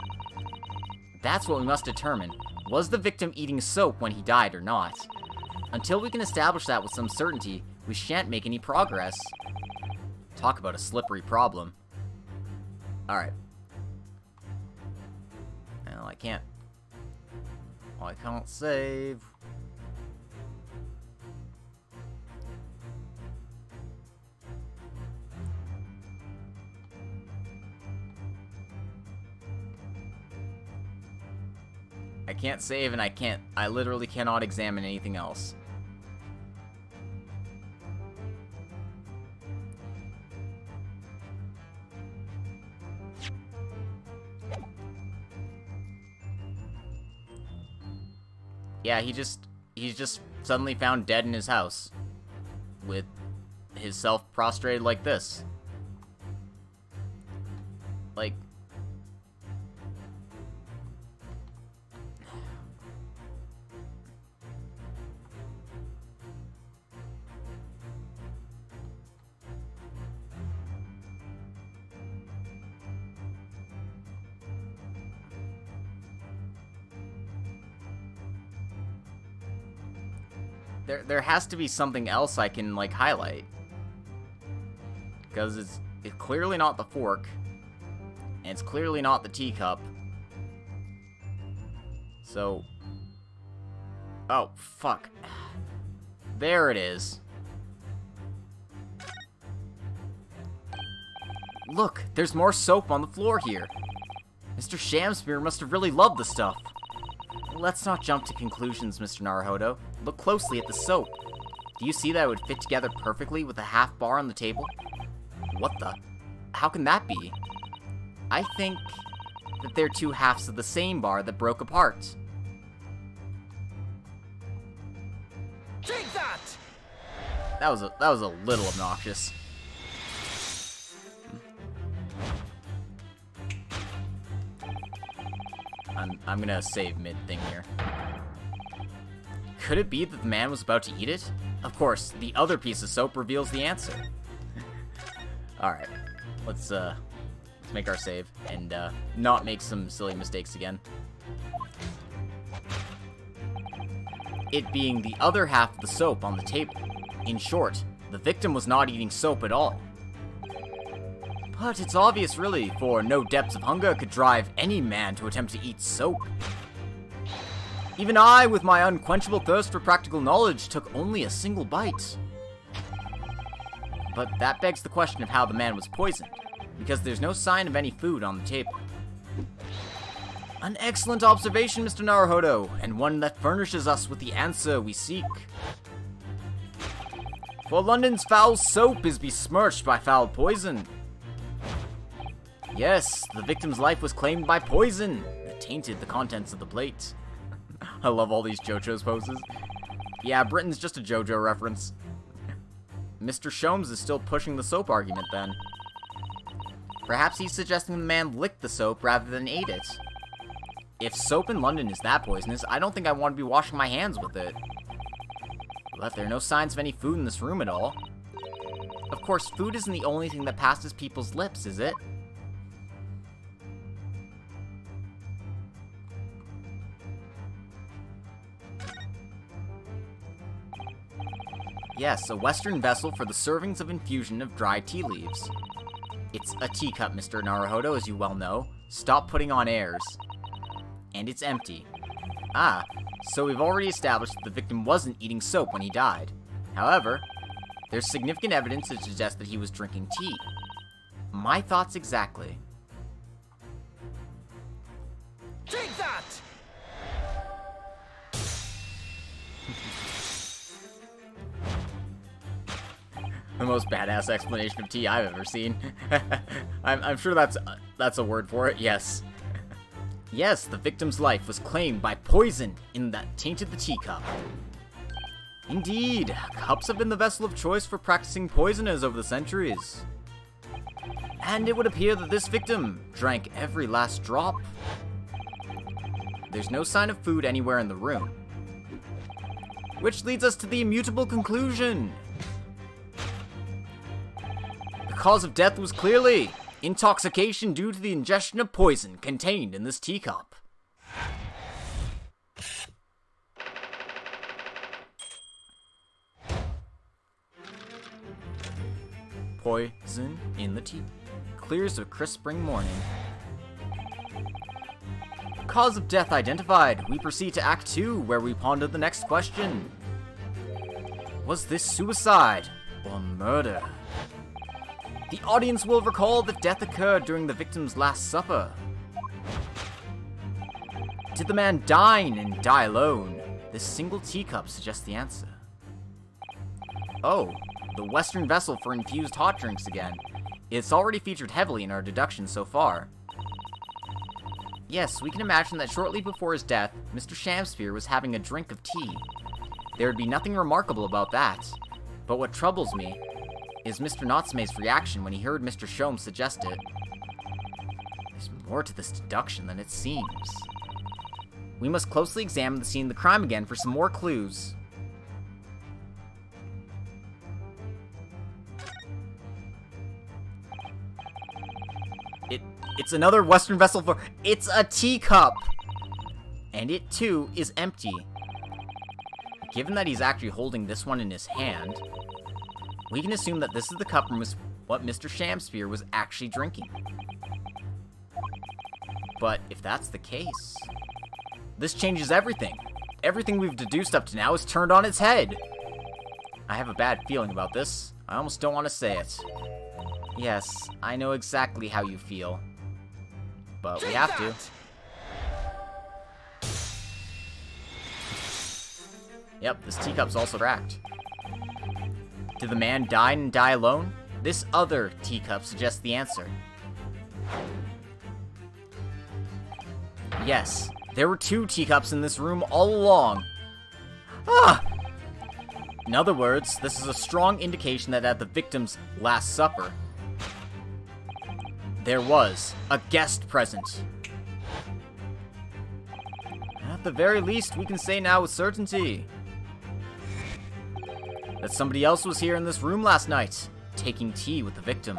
That's what we must determine. Was the victim eating soap when he died or not? Until we can establish that with some certainty, we shan't make any progress. Talk about a slippery problem. Alright. Well, I can't save. I can't save, and I literally cannot examine anything else. Yeah, he's just suddenly found dead in his house. With his self prostrated like this. Like... There has to be something else I can, like, highlight. Because it's clearly not the fork. And it's clearly not the teacup. So... Oh, fuck. There it is. Look, there's more soap on the floor here. Mr. Shamspear must have really loved the stuff. Let's not jump to conclusions, Mr. Naruhodo. Look closely at the soap. Do you see that it would fit together perfectly with a half bar on the table? What the? How can that be? I think that they're two halves of the same bar that broke apart. Take that! That was a little obnoxious. I'm gonna save mid-thing here. Could it be that the man was about to eat it? Of course, the other piece of soap reveals the answer. Alright, let's make our save and not make some silly mistakes again. It being the other half of the soap on the table. In short, the victim was not eating soap at all. But it's obvious, really, for no depths of hunger could drive any man to attempt to eat soap. Even I, with my unquenchable thirst for practical knowledge, took only a single bite. But that begs the question of how the man was poisoned, because there's no sign of any food on the table. An excellent observation, Mr. Naruhodo, and one that furnishes us with the answer we seek. For London's foul soap is besmirched by foul poison. Yes, the victim's life was claimed by poison that tainted the contents of the plate. I love all these JoJo's poses. Yeah, Britain's just a JoJo reference. Mr. Sholmes is still pushing the soap argument then. Perhaps he's suggesting the man licked the soap rather than ate it. If soap in London is that poisonous, I don't think I want to be washing my hands with it. But there are no signs of any food in this room at all. Of course, food isn't the only thing that passes people's lips, is it? Yes, a Western vessel for the servings of infusion of dry tea leaves. It's a teacup, Mr. Naruhodo, as you well know. Stop putting on airs. And it's empty. Ah, so we've already established that the victim wasn't eating soap when he died. However, there's significant evidence to suggest that he was drinking tea. My thoughts exactly. Take that! The most badass explanation of tea I've ever seen. I'm sure that's a word for it, yes. Yes, the victim's life was claimed by poison in that tainted the teacup. Indeed, cups have been the vessel of choice for practicing poisoners over the centuries. And it would appear that this victim drank every last drop. There's no sign of food anywhere in the room. Which leads us to the immutable conclusion. The cause of death was clearly intoxication due to the ingestion of poison contained in this teacup. Poison in the tea. Clear as a crisp spring morning. Cause of death identified. We proceed to Act 2, where we ponder the next question. Was this suicide or murder? The audience will recall that death occurred during the victim's last supper. Did the man dine and die alone? This single teacup suggests the answer. Oh, the Western vessel for infused hot drinks again. It's already featured heavily in our deductions so far. Yes, we can imagine that shortly before his death, Mr. Shamsphere was having a drink of tea. There would be nothing remarkable about that. But what troubles me is Mr. Natsume's reaction when he heard Mr. Sholmes suggest it. There's more to this deduction than it seems. We must closely examine the scene of the crime again for some more clues. It's another Western vessel for... It's a teacup! And it, too, is empty. Given that he's actually holding this one in his hand, we can assume that this is the cup from what Mr. Shamsphere was actually drinking. But if that's the case, this changes everything. Everything we've deduced up to now is turned on its head. I have a bad feeling about this. I almost don't want to say it. Yes, I know exactly how you feel. But we have to. Yep, this teacup's also cracked. Did the man die and die alone? This other teacup suggests the answer. Yes, there were 2 teacups in this room all along. Ah! In other words, this is a strong indication that at the victim's Last Supper, there was a guest present. At the very least, we can say now with certainty that somebody else was here in this room last night, taking tea with the victim.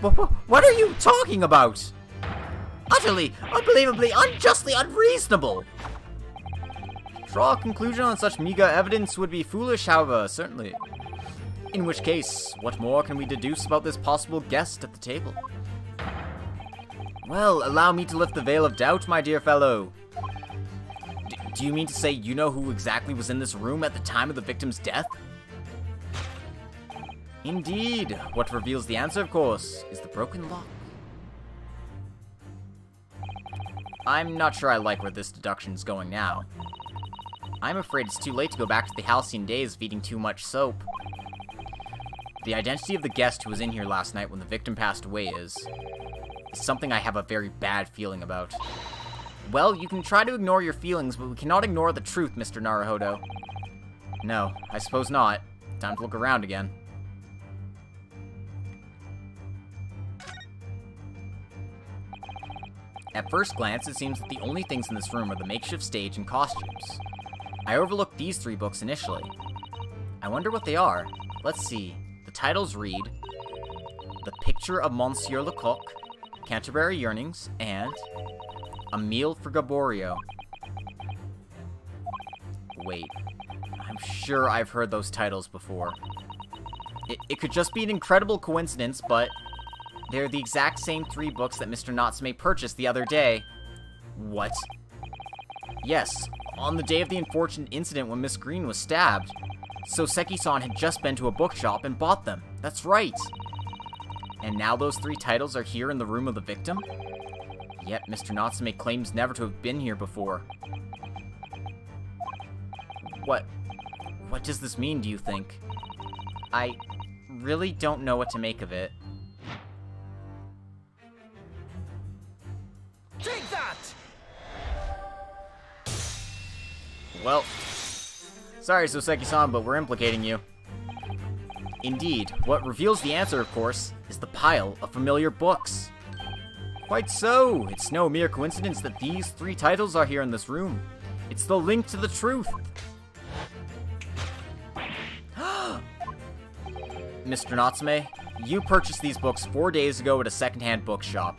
What are you talking about? Utterly, unbelievably, unjustly unreasonable! Draw a conclusion on such meager evidence would be foolish, however, certainly. In which case, what more can we deduce about this possible guest at the table? Well, allow me to lift the veil of doubt, my dear fellow. Do you mean to say you know who exactly was in this room at the time of the victim's death? Indeed. What reveals the answer, of course, is the broken lock. I'm not sure I like where this deduction's going now. I'm afraid it's too late to go back to the halcyon days of eating too much soap. The identity of the guest who was in here last night when the victim passed away is something I have a very bad feeling about. Well, you can try to ignore your feelings, but we cannot ignore the truth, Mr. Naruhodo. No, I suppose not. Time to look around again. At first glance, it seems that the only things in this room are the makeshift stage and costumes. I overlooked these 3 books initially. I wonder what they are. Let's see. The titles read The Picture of Monsieur Lecoq, Canterbury Yearnings, and A Meal for Gaborio. Wait, I'm sure I've heard those titles before. It could just be an incredible coincidence, but they're the exact same 3 books that Mr. Natsume purchased the other day. What? Yes, on the day of the unfortunate incident when Miss Green was stabbed. Soseki-san had just been to a bookshop and bought them. That's right. And now those 3 titles are here in the room of the victim? Yet Mr. Natsume claims never to have been here before. What does this mean, do you think? I really don't know what to make of it. Take that! Well, sorry, Soseki-san, but we're implicating you. Indeed, what reveals the answer, of course, is the pile of familiar books. Quite so. It's no mere coincidence that these 3 titles are here in this room. It's the link to the truth. Mr. Natsume, you purchased these books 4 days ago at a secondhand bookshop.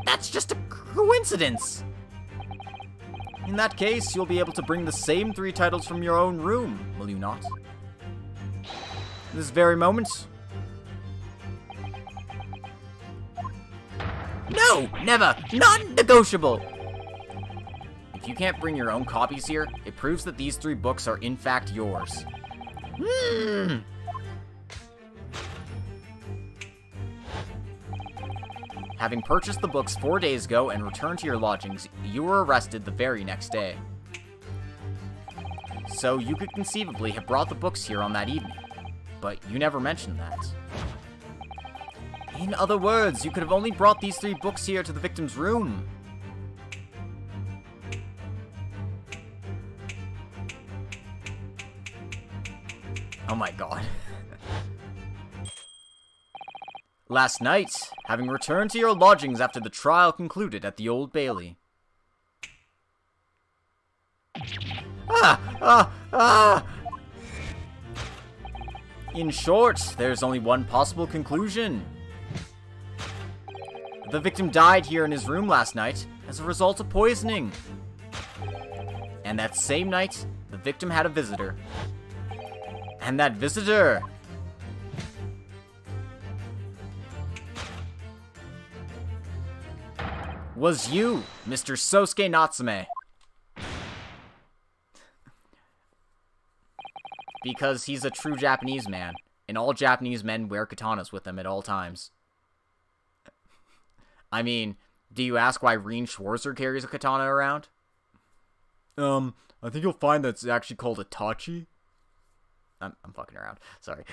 That's just a coincidence! In that case, you'll be able to bring the same 3 titles from your own room, will you not? This very moment? No! Never! Non-negotiable! If you can't bring your own copies here, it proves that these 3 books are in fact yours. Having purchased the books 4 days ago and returned to your lodgings, you were arrested the very next day. So you could conceivably have brought the books here on that evening, but you never mentioned that. In other words, you could have only brought these 3 books here to the victim's room. Oh my god. Last night, having returned to your lodgings after the trial concluded at the Old Bailey. In short, there's only one possible conclusion. The victim died here in his room last night as a result of poisoning. And that same night, the victim had a visitor. And that visitor was you, Mr. Sosuke Natsume. Because he's a true Japanese man, and all Japanese men wear katanas with them at all times. I mean, do you ask why Reen Schwarzer carries a katana around? I think you'll find that it's actually called a tachi. I'm fucking around. Sorry.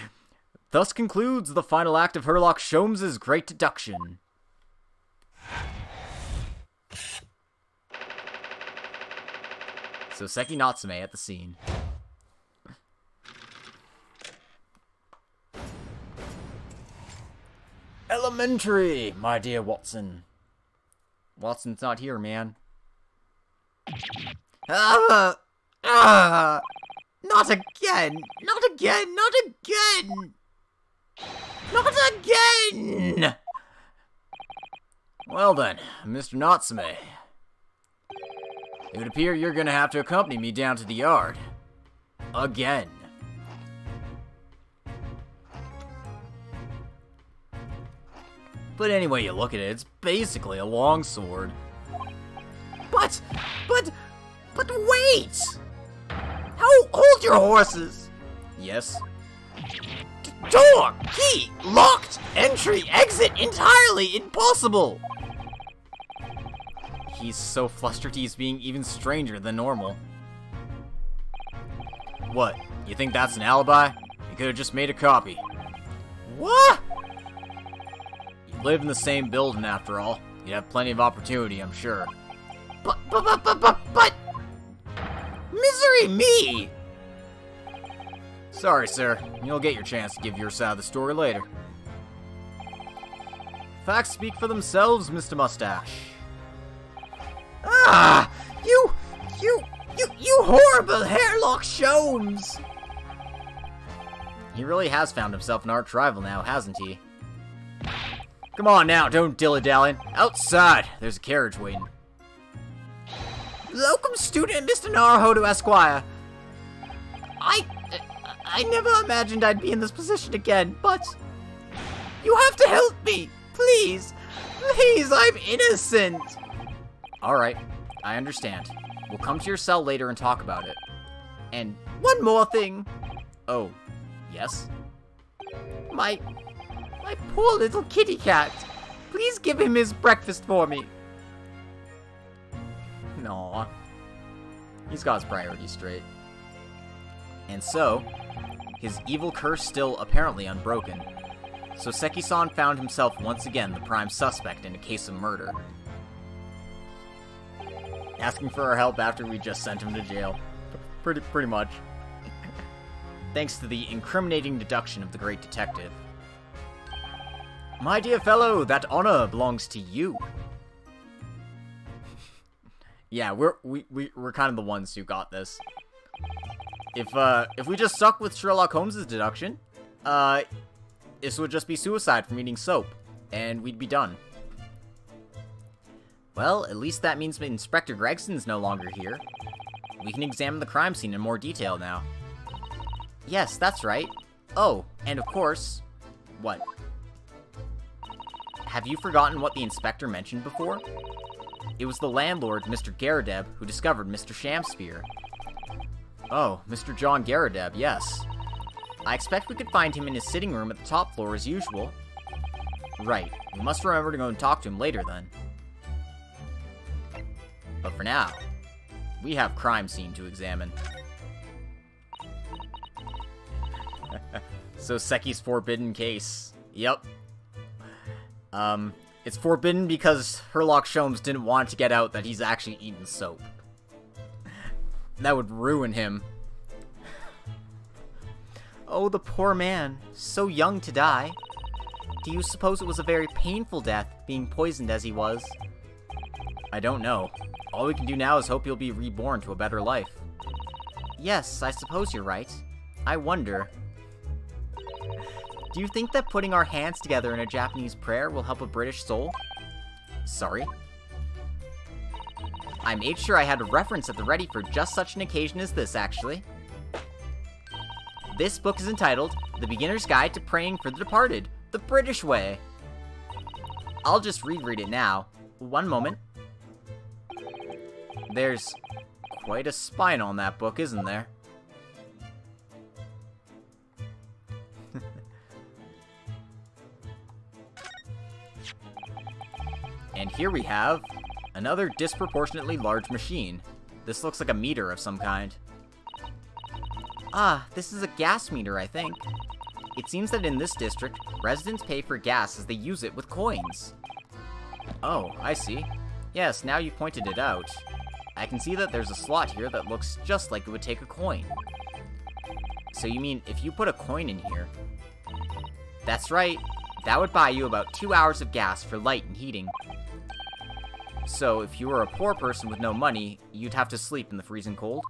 Thus concludes the final act of Herlock Sholmes' great deduction. Soseki Natsume at the scene. Elementary, my dear Watson. Watson's not here, man. Not again! Not again! Not again! Not again! Well then, Mr. Natsume. It would appear you're gonna have to accompany me down to the yard. Again. But anyway you look at it, it's basically a longsword. But wait! Hold your horses! Yes? Door! Key! Locked! Entry! Exit! Entirely impossible! He's so flustered he's being even stranger than normal. What? You think that's an alibi? You could have just made a copy. What? You live in the same building after all. You'd have plenty of opportunity, I'm sure. But... Misery me! Sorry, sir. You'll get your chance to give your side of the story later. Facts speak for themselves, Mr. Mustache. Ah! You horrible hairlock Sholmes! He really has found himself an arch rival now, hasn't he? Come on now, don't dilly-dally. Outside, there's a carriage waiting. Locum student Mr. Naruhodo Esquire. I never imagined I'd be in this position again, but... You have to help me! Please! Please, I'm innocent! Alright, I understand. We'll come to your cell later and talk about it. And one more thing. Oh, yes? My poor little kitty cat. Please give him his breakfast for me. Aw. He's got his priorities straight. And so, his evil curse still apparently unbroken. So Seki-san found himself once again the prime suspect in a case of murder. Asking for our help after we just sent him to jail. Pretty much. Thanks to the incriminating deduction of the great detective. My dear fellow, that honor belongs to you. Yeah, we're kind of the ones who got this. If we just stuck with Sherlock Holmes' deduction, this would just be suicide from eating soap, and we'd be done. Well, at least that means Inspector Gregson's no longer here. We can examine the crime scene in more detail now. Yes, that's right. Oh, and of course... What? Have you forgotten what the inspector mentioned before? It was the landlord, Mr. Garadeb, who discovered Mr. Shamsphere. Oh, Mr. John Garadeb, yes. I expect we could find him in his sitting room at the top floor as usual. Right, we must remember to go and talk to him later then. But for now, we have crime scene to examine. So Seki's forbidden case. Yep. It's forbidden because Sherlock Holmes didn't want to get out that he's actually eaten soap. That would ruin him. Oh, the poor man, so young to die. Do you suppose it was a very painful death, being poisoned as he was? I don't know. All we can do now is hope he'll be reborn to a better life. Yes, I suppose you're right. I wonder... Do you think that putting our hands together in a Japanese prayer will help a British soul? Sorry? I made sure I had a reference at the ready for just such an occasion as this, actually. This book is entitled, The Beginner's Guide to Praying for the Departed, the British Way. I'll just reread it now. One moment. There's quite a spine on that book, isn't there? And here we have another disproportionately large machine. This looks like a meter of some kind. Ah, this is a gas meter, I think. It seems that in this district, residents pay for gas as they use it with coins. Oh, I see. Yes, now you've pointed it out. I can see that there's a slot here that looks just like it would take a coin. So you mean if you put a coin in here... That's right, that would buy you about 2 hours of gas for light and heating. So if you were a poor person with no money, you'd have to sleep in the freezing cold?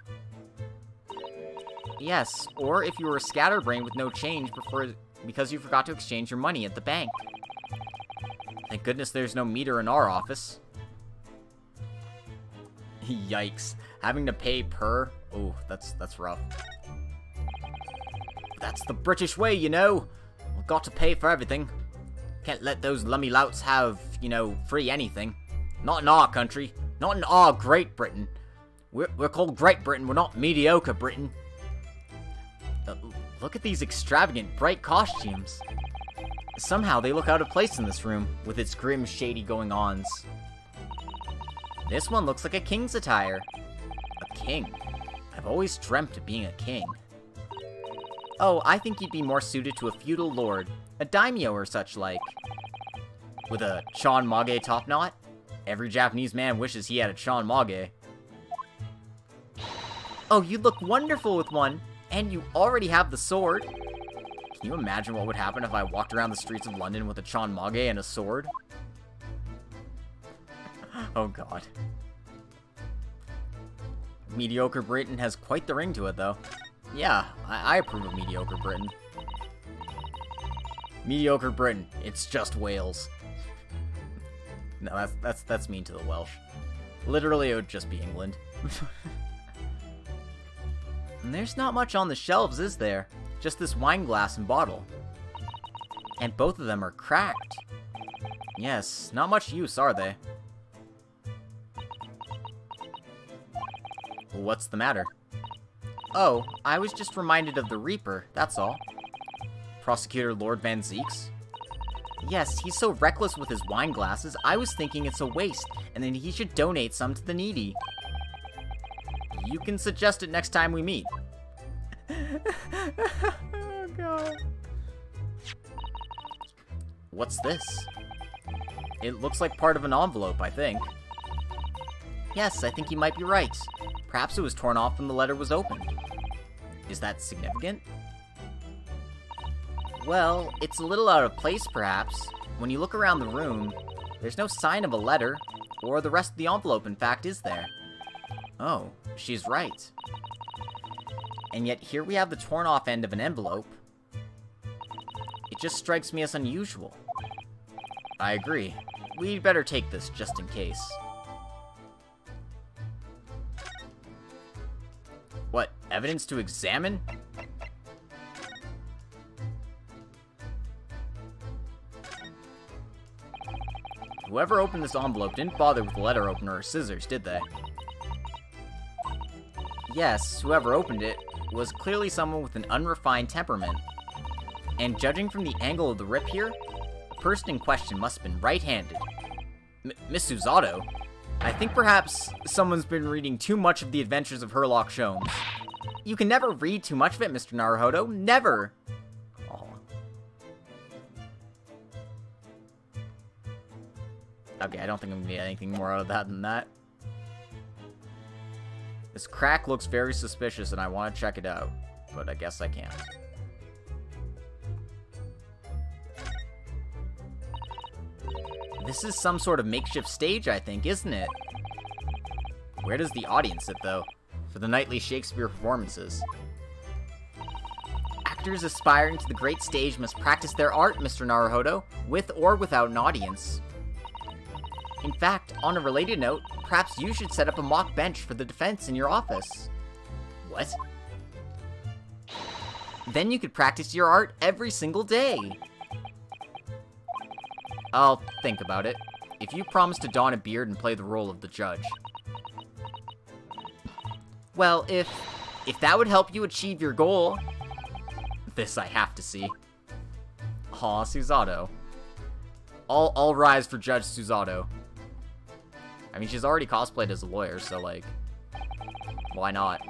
Yes, or if you were a scatterbrain with no change because you forgot to exchange your money at the bank. Thank goodness there's no meter in our office. Yikes. Having to pay per... Oh, that's rough. That's the British way, you know. We've got to pay for everything. Can't let those lummy louts have, you know, free anything. Not in our country. Not in our Great Britain. We're called Great Britain. We're not mediocre Britain. Look at these extravagant, bright costumes. Somehow they look out of place in this room, with its grim, shady going-ons. This one looks like a king's attire. A king. I've always dreamt of being a king. Oh, I think you'd be more suited to a feudal lord, a daimyo or such like. With a chanmage top knot? Every Japanese man wishes he had a chanmage. Oh, you'd look wonderful with one, and you already have the sword. Can you imagine what would happen if I walked around the streets of London with a chanmage and a sword? Oh god. Mediocre Britain has quite the ring to it, though. Yeah, I approve of mediocre Britain. Mediocre Britain, it's just Wales. No, that's mean to the Welsh. Literally, it would just be England. And there's not much on the shelves, is there? Just this wine glass and bottle. And both of them are cracked. Yes, not much use, are they? What's the matter? Oh, I was just reminded of the Reaper, that's all. Prosecutor Lord Van Zeeks? Yes, he's so reckless with his wine glasses, I was thinking it's a waste, and then he should donate some to the needy. You can suggest it next time we meet. Oh, God. What's this? It looks like part of an envelope, I think. Yes, I think you might be right. Perhaps it was torn off when the letter was opened. Is that significant? Well, it's a little out of place, perhaps. When you look around the room, there's no sign of a letter, or the rest of the envelope, in fact, is there. Oh, she's right. And yet here we have the torn off end of an envelope. It just strikes me as unusual. I agree. We'd better take this just in case. What, evidence to examine? Whoever opened this envelope didn't bother with a letter opener or scissors, did they? Yes, whoever opened it was clearly someone with an unrefined temperament. And judging from the angle of the rip here, the person in question must have been right-handed. Miss Susato? I think perhaps someone's been reading too much of The Adventures of Sherlock Holmes. You can never read too much of it, Mr. Naruhodo. Never! Aw. Okay, I don't think I'm gonna get anything more out of that than that. This crack looks very suspicious and I want to check it out, but I guess I can't. This is some sort of makeshift stage, I think, isn't it? Where does the audience sit, though, for the nightly Shakespeare performances? Actors aspiring to the great stage must practice their art, Mr. Naruhodo, with or without an audience. In fact, on a related note, perhaps you should set up a mock bench for the defense in your office. What? Then you could practice your art every single day. I'll think about it. If you promise to don a beard and play the role of the judge. Well, if that would help you achieve your goal. This I have to see. Aw, Susato. I'll rise for Judge Susato. I mean, she's already cosplayed as a lawyer, so, like, why not?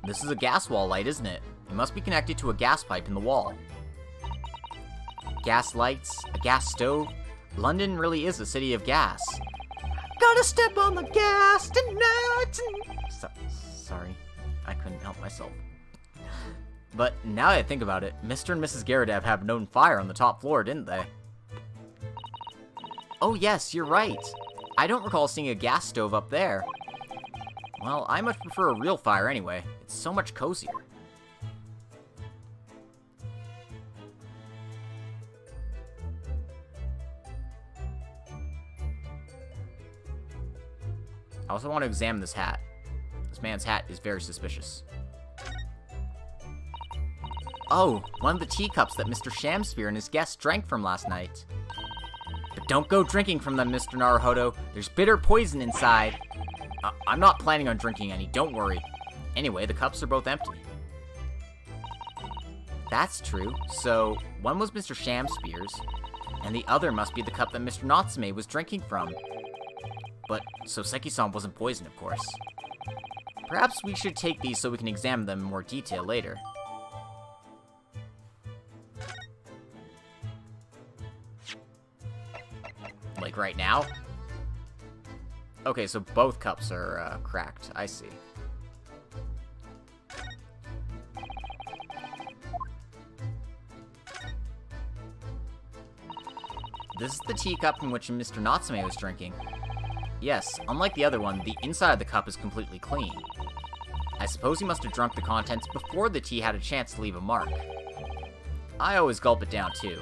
This is a gas wall light, isn't it? It must be connected to a gas pipe in the wall. Gas lights, a gas stove. London really is a city of gas. Gotta step on the gas tonight. Sorry, I couldn't help myself. But now that I think about it, Mr. and Mrs. Garadev have known fire on the top floor, didn't they? Oh yes, you're right. I don't recall seeing a gas stove up there. Well, I much prefer a real fire anyway. It's so much cozier. I also want to examine this hat. This man's hat is very suspicious. Oh, one of the teacups that Mr. Shamspear and his guests drank from last night. But don't go drinking from them, Mr. Naruhodo. There's bitter poison inside. I'm not planning on drinking any, don't worry. Anyway, the cups are both empty. That's true. So, one was Mr. Shamspear's, and the other must be the cup that Mr. Natsume was drinking from. But Soseki-san wasn't poisoned, of course. Perhaps we should take these so we can examine them in more detail later. Like right now? Okay, so both cups are cracked. I see. This is the teacup from which Mr. Natsume was drinking. Yes, unlike the other one, the inside of the cup is completely clean. I suppose he must have drunk the contents before the tea had a chance to leave a mark. I always gulp it down too.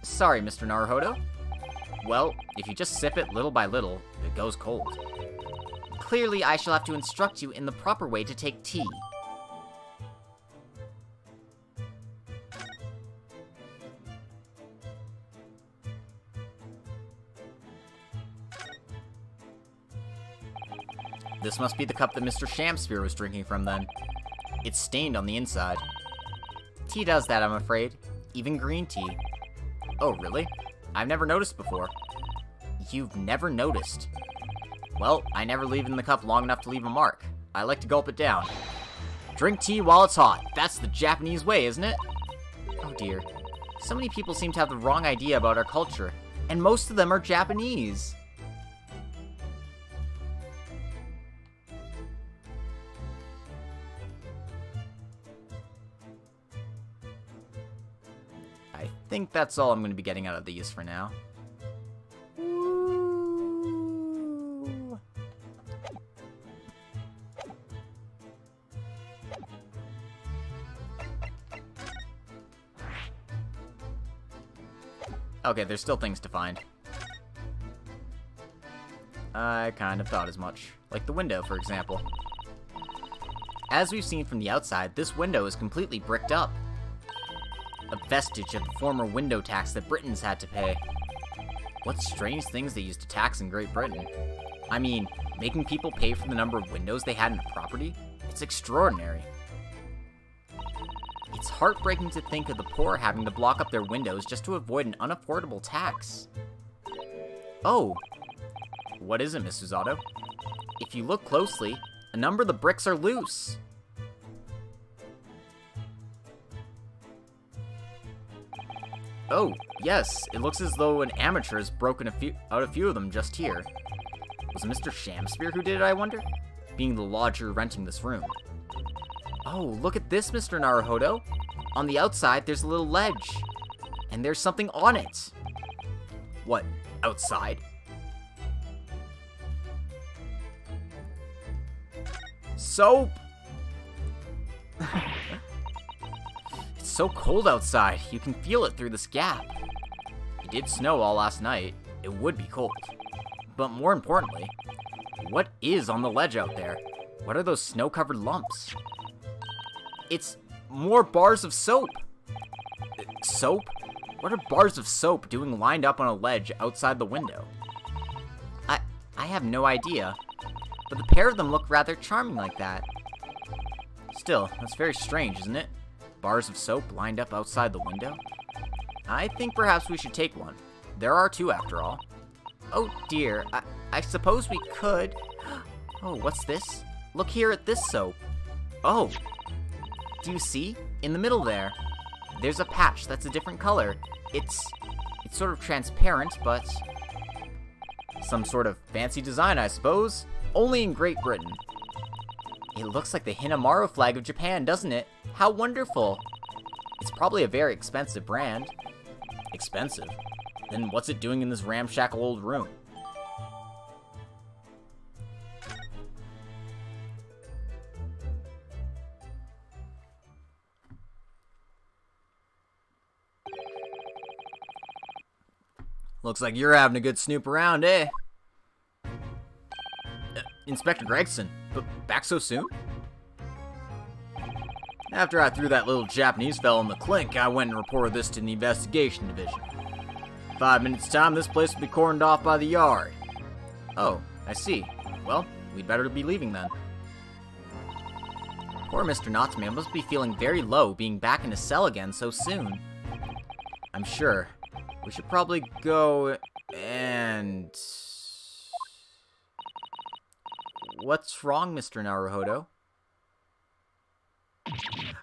Sorry, Mr. Naruhodo. Well, if you just sip it little by little, it goes cold. Clearly, I shall have to instruct you in the proper way to take tea. This must be the cup that Mr. Shamspear was drinking from then. It's stained on the inside. Tea does that, I'm afraid. Even green tea. Oh, really? I've never noticed before. You've never noticed? Well, I never leave it in the cup long enough to leave a mark. I like to gulp it down. Drink tea while it's hot. That's the Japanese way, isn't it? Oh dear. So many people seem to have the wrong idea about our culture, and most of them are Japanese. I think that's all I'm going to be getting out of these for now. Ooh. Okay, there's still things to find. I kind of thought as much. Like the window, for example. As we've seen from the outside, this window is completely bricked up. A vestige of the former window tax that Britons had to pay. What strange things they used to tax in Great Britain. I mean, making people pay for the number of windows they had in a property? It's extraordinary. It's heartbreaking to think of the poor having to block up their windows just to avoid an unaffordable tax. Oh! What is it, Miss Susato? If you look closely, a number of the bricks are loose. Oh, yes, it looks as though an amateur has broken out a few of them just here. Was it Mr. Shamspear who did it, I wonder? Being the lodger renting this room. Oh, look at this, Mr. Naruhodo. On the outside, there's a little ledge. And there's something on it. What, outside? Soap! It's so cold outside, you can feel it through this gap. It did snow all last night. It would be cold. But more importantly, what is on the ledge out there? What are those snow-covered lumps? It's more bars of soap. Soap? What are bars of soap doing lined up on a ledge outside the window? I have no idea, but the pair of them look rather charming like that. Still, that's very strange, isn't it? Bars of soap lined up outside the window? I think perhaps we should take one. There are two after all. Oh dear, I suppose we could. Oh, what's this? Look here at this soap. Oh, do you see? In the middle there, there's a patch that's a different color. It's sort of transparent, but Some sort of fancy design, I suppose. Only in Great Britain. It looks like the Hinamaru flag of Japan, doesn't it? How wonderful. It's probably a very expensive brand. Expensive? Then what's it doing in this ramshackle old room? Looks like you're having a good snoop around, eh? Inspector Gregson, but back so soon? After I threw that little Japanese fellow in the clink, I went and reported this to the investigation division. 5 minutes time, this place will be cordoned off by the yard. Oh, I see. Well, we'd better be leaving then. Poor Mr. Natsume must be feeling very low being back in his cell again so soon. I'm sure. We should probably go and... What's wrong, Mr. Naruhodo?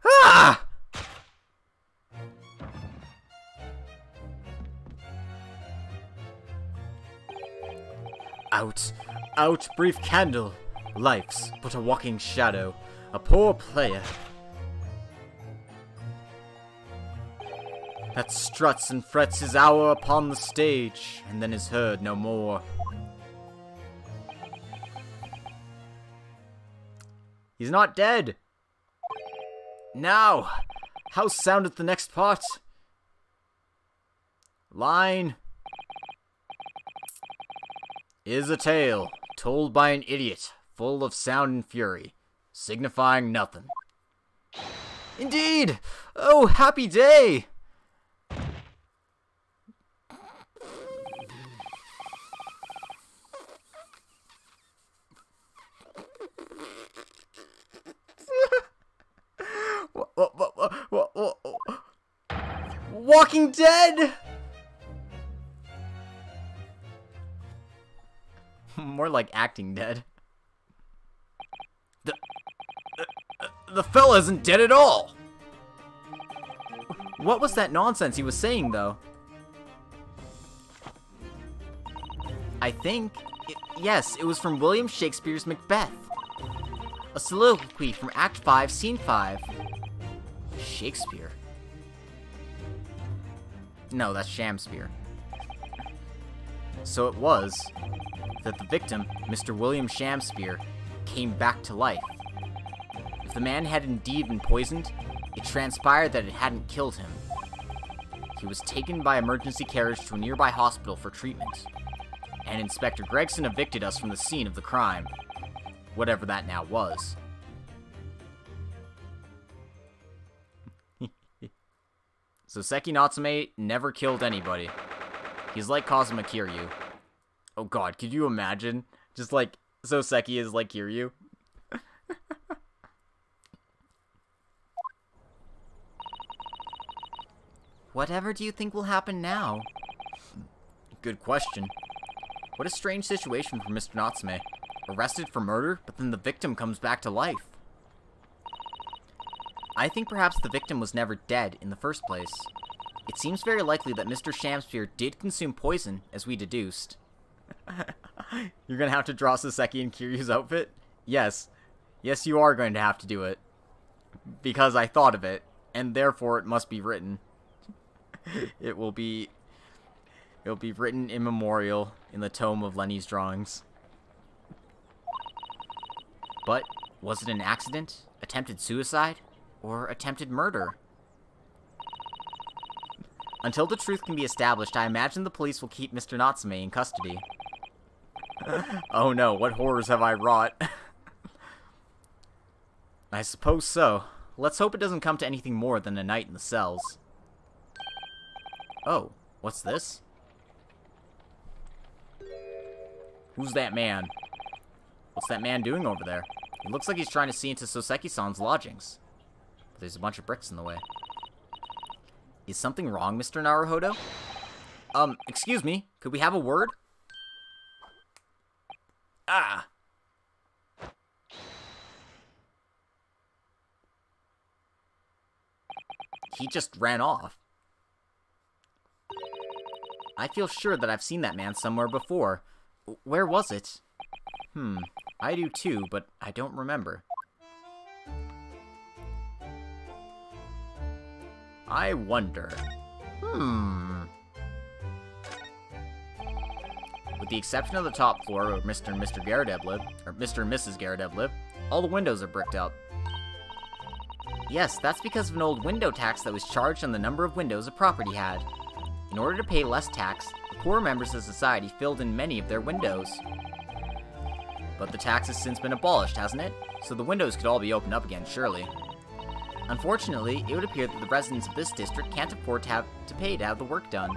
Ah! Out, out, brief candle. Life's but a walking shadow, a poor player that struts and frets his hour upon the stage, and then is heard no more. He's not dead. Now, how soundeth the next part? Line is a tale told by an idiot, full of sound and fury, signifying nothing. Indeed! Oh, happy day! Walking Dead! More like Acting Dead. The fella isn't dead at all! What was that nonsense he was saying, though? I think... yes, it was from William Shakespeare's Macbeth. A soliloquy from Act 5, Scene 5. Shakespeare? No, that's Shamspeare. So it was that the victim, Mr. William Shamspeare, came back to life. If the man had indeed been poisoned, it transpired that it hadn't killed him. He was taken by emergency carriage to a nearby hospital for treatment, and Inspector Gregson evicted us from the scene of the crime, whatever that now was. Soseki Natsume never killed anybody. He's like Kazuma Kiryu. Oh god, could you imagine? Just like, Soseki is like Kiryu. Whatever do you think will happen now? Good question. What a strange situation for Mr. Natsume. Arrested for murder, but then the victim comes back to life. I think perhaps the victim was never dead in the first place. It seems very likely that Mr. Shamspeare did consume poison, as we deduced. You're gonna have to draw Soseki in Kiryu's outfit? Yes. Yes, you are going to have to do it. Because I thought of it, and therefore it must be written. It'll be written in memorial in the tome of Lenny's drawings. But, was it an accident? Attempted suicide? Or attempted murder? Until the truth can be established, I imagine the police will keep Mr. Natsume in custody. Oh no, what horrors have I wrought? I suppose so. Let's hope it doesn't come to anything more than a night in the cells. Oh, what's this? Who's that man? What's that man doing over there? It looks like he's trying to see into Soseki-san's lodgings. But there's a bunch of bricks in the way. Is something wrong, Mr. Naruhodo? Excuse me, could we have a word? Ah! He just ran off. I feel sure that I've seen that man somewhere before. Where was it? I do too, but I don't remember. I wonder. With the exception of the top floor where Mr. and Mr. Garradeb live, or Mr. and Mrs. Garradeb live, all the windows are bricked up. Yes, that's because of an old window tax that was charged on the number of windows a property had. In order to pay less tax, the poor members of society filled in many of their windows. But the tax has since been abolished, hasn't it? So the windows could all be opened up again, surely. Unfortunately, it would appear that the residents of this district can't afford to pay to have the work done.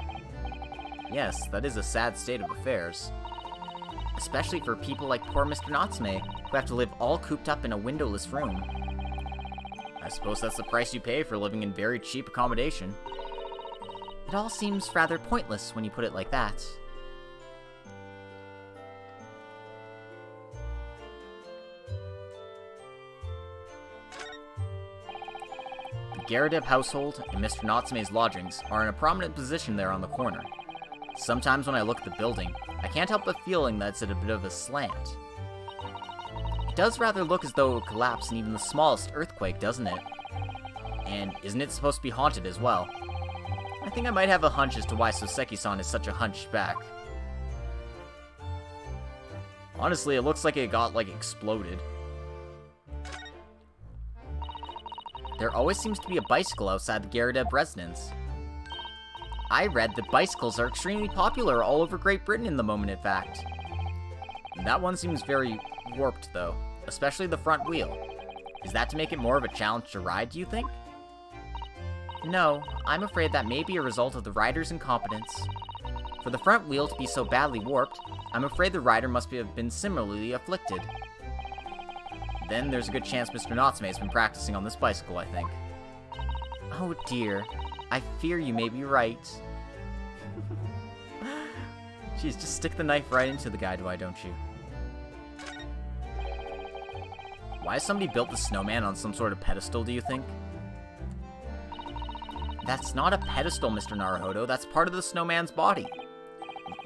Yes, that is a sad state of affairs. Especially for people like poor Mr. Natsume, who have to live all cooped up in a windowless room. I suppose that's the price you pay for living in very cheap accommodation. It all seems rather pointless when you put it like that. The Garradeb household and Mr. Natsume's lodgings are in a prominent position there on the corner. Sometimes when I look at the building, I can't help but feeling that it's at a bit of a slant. It does rather look as though it would collapse in even the smallest earthquake, doesn't it? And isn't it supposed to be haunted as well? I think I might have a hunch as to why Soseki-san is such a hunchback. Honestly, it looks like it got, exploded. There always seems to be a bicycle outside the Garradeb residence. I read that bicycles are extremely popular all over Great Britain in the moment, in fact. That one seems very warped, though, especially the front wheel. Is that to make it more of a challenge to ride, do you think? No, I'm afraid that may be a result of the rider's incompetence. For the front wheel to be so badly warped, I'm afraid the rider must have been similarly afflicted. Then there's a good chance Mr. Natsume has been practicing on this bicycle, I think. Oh dear, I fear you may be right. Jeez, just stick the knife right into the guy, why don't you? Why has somebody built the snowman on some sort of pedestal, do you think? That's not a pedestal, Mr. Naruhodo. That's part of the snowman's body.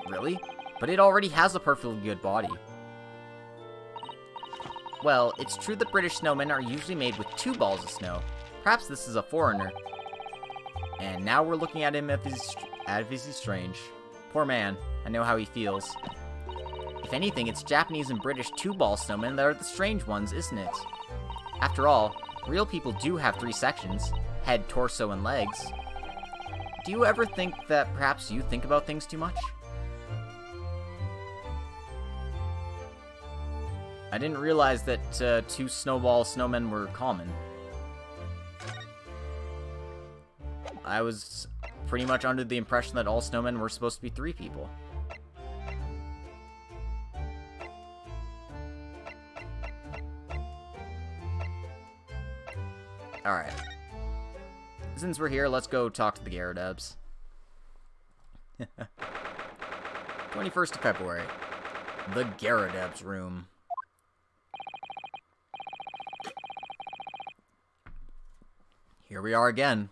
Really? But it already has a perfectly good body. Well, it's true that British snowmen are usually made with 2 balls of snow. Perhaps this is a foreigner. And now we're looking at him as he's strange. Poor man. I know how he feels. If anything, it's Japanese and British 2-ball snowmen that are the strange ones, isn't it? After all, real people do have 3 sections. Head, torso, and legs. Do you ever think that perhaps you think about things too much? I didn't realize that 2 snowball snowmen were common. I was pretty much under the impression that all snowmen were supposed to be 3 people. Alright. Since we're here, let's go talk to the Garradebs. 21st of February. The Garradebs room. Here we are again.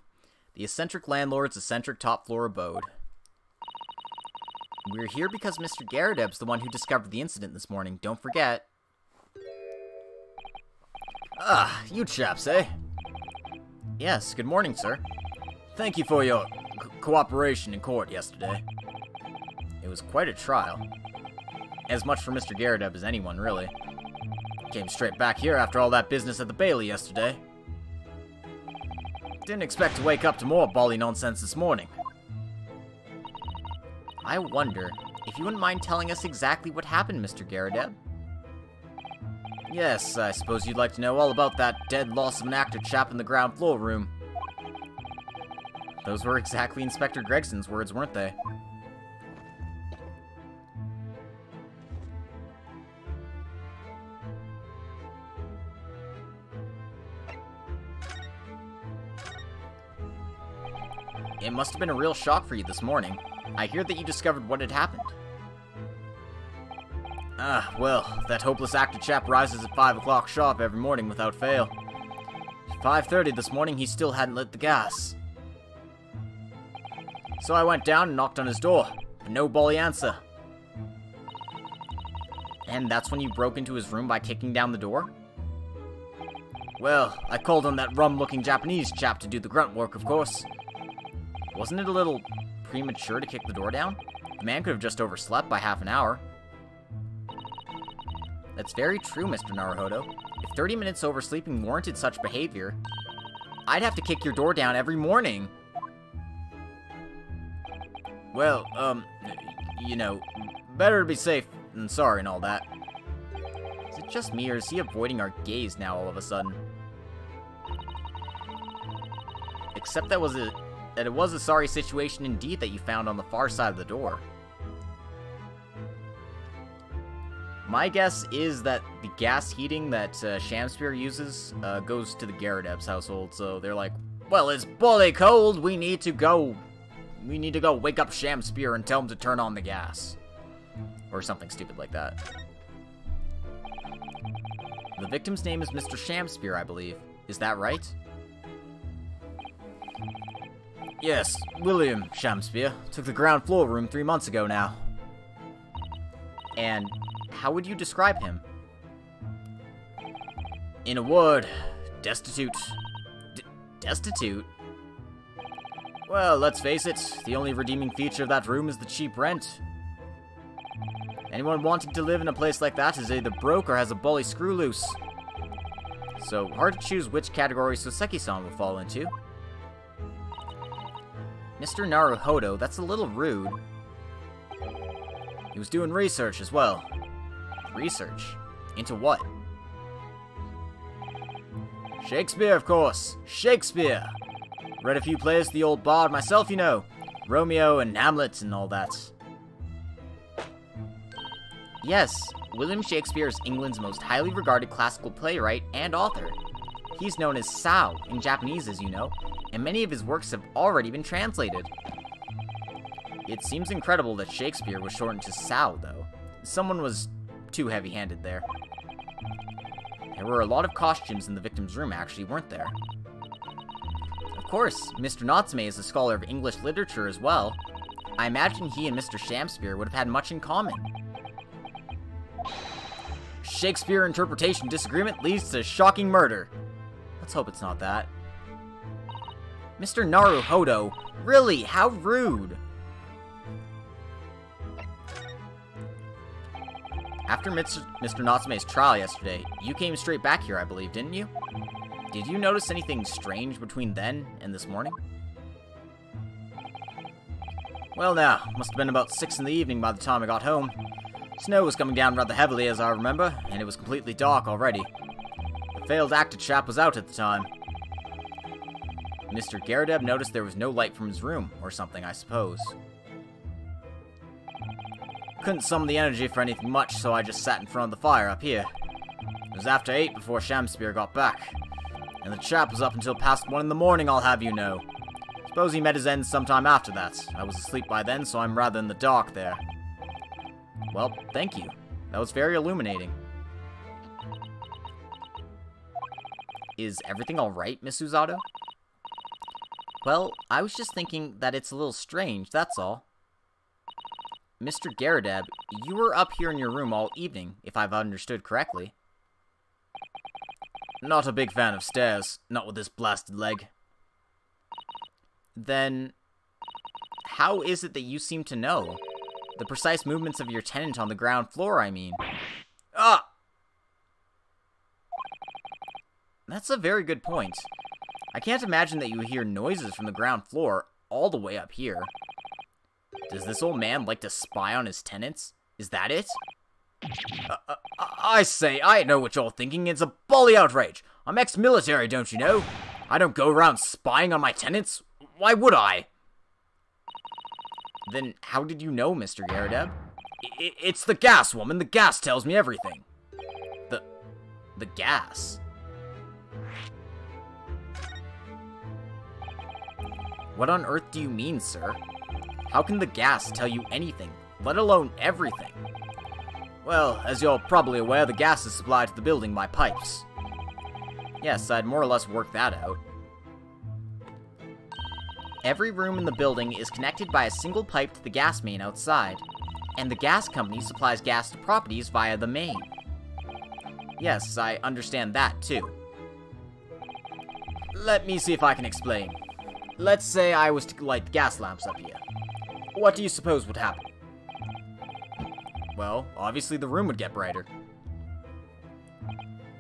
The eccentric landlord's eccentric top-floor abode. We're here because Mr. Garradeb's the one who discovered the incident this morning, don't forget. Ah, you chaps, eh? Yes, good morning, sir. Thank you for your cooperation in court yesterday. It was quite a trial. As much for Mr. Garradeb as anyone, really. Came straight back here after all that business at the Bailey yesterday. Didn't expect to wake up to more bally nonsense this morning. I wonder if you wouldn't mind telling us exactly what happened, Mr. Garradeb? Yes, I suppose you'd like to know all about that dead loss of an actor chap in the ground floor room. Those were exactly Inspector Gregson's words, weren't they? It must have been a real shock for you this morning. I hear that you discovered what had happened. Ah, well, that hopeless actor chap rises at 5 o'clock sharp every morning without fail. At 5:30 this morning, he still hadn't lit the gas. So I went down and knocked on his door, but no bally answer. And that's when you broke into his room by kicking down the door? Well, I called on that rum-looking Japanese chap to do the grunt work, of course. Wasn't it a little premature to kick the door down? The man could have just overslept by half an hour. That's very true, Mr. Naruhodo. If 30 minutes oversleeping warranted such behavior, I'd have to kick your door down every morning. Well, you know, better to be safe than sorry and all that. Is it just me, or is he avoiding our gaze now all of a sudden? Except that it was a sorry situation indeed that you found on the far side of the door. My guess is that the gas heating that Shamspear uses goes to the Garadeb's household, so they're like, well, it's bully cold, we need to go wake up Shamspear and tell him to turn on the gas. Or something stupid like that. The victim's name is Mr. Shamspear, I believe. Is that right? Yes, William Shamspear. Took the ground floor room 3 months ago now. And how would you describe him? In a word, destitute. Destitute? Well, let's face it, the only redeeming feature of that room is the cheap rent. Anyone wanting to live in a place like that is either broke or has a bully screw loose. So, hard to choose which category Soseki-san will fall into. Mr. Naruhodo, that's a little rude. He was doing research as well. Research? Into what? Shakespeare, of course. Shakespeare! Read a few plays of the old bard myself, you know. Romeo and Hamlet and all that. Yes, William Shakespeare is England's most highly regarded classical playwright and author. He's known as Sao in Japanese, as you know, and many of his works have already been translated. It seems incredible that Shakespeare was shortened to Sao, though. Someone was too heavy-handed there. There were a lot of costumes in the victim's room, actually, weren't there? Of course, Mr. Natsume is a scholar of English literature as well. I imagine he and Mr. Shamspear would have had much in common. Shakespeare interpretation disagreement leads to shocking murder. Let's hope it's not that. Mr. Naruhodo, really, how rude. After Mr. Natsume's trial yesterday, you came straight back here, I believe, didn't you? Did you notice anything strange between then and this morning? Well now, must have been about 6 in the evening by the time I got home. Snow was coming down rather heavily, as I remember, and it was completely dark already. The failed actor chap was out at the time. Mr. Garadeb noticed there was no light from his room, or something, I suppose. Couldn't summon the energy for anything much, so I just sat in front of the fire up here. It was after 8 before Shamspear got back, and the chap was up until past 1 in the morning, I'll have you know. Suppose he met his end sometime after that. I was asleep by then, so I'm rather in the dark there. Well, thank you. That was very illuminating. Is everything alright, Miss Uzato? Well, I was just thinking that it's a little strange, that's all. Mr. Garadeb, you were up here in your room all evening, if I've understood correctly. Not a big fan of stairs, not with this blasted leg. Then, how is it that you seem to know? The precise movements of your tenant on the ground floor, I mean. Ah! That's a very good point. I can't imagine that you hear noises from the ground floor all the way up here. Does this old man like to spy on his tenants? Is that it? I say, I know what you're thinking. It's a bully outrage. I'm ex-military, don't you know? I don't go around spying on my tenants. Why would I? Then how did you know, Mr. Garadeb? It's the gas, woman. The gas tells me everything. The gas? What on earth do you mean, sir? How can the gas tell you anything, let alone everything? Well, as you're probably aware, the gas is supplied to the building by pipes. Yes, I'd more or less worked that out. Every room in the building is connected by a single pipe to the gas main outside. and the gas company supplies gas to properties via the main. Yes, I understand that, too. Let me see if I can explain. Let's say I was to light the gas lamps up here. What do you suppose would happen? Well, obviously the room would get brighter.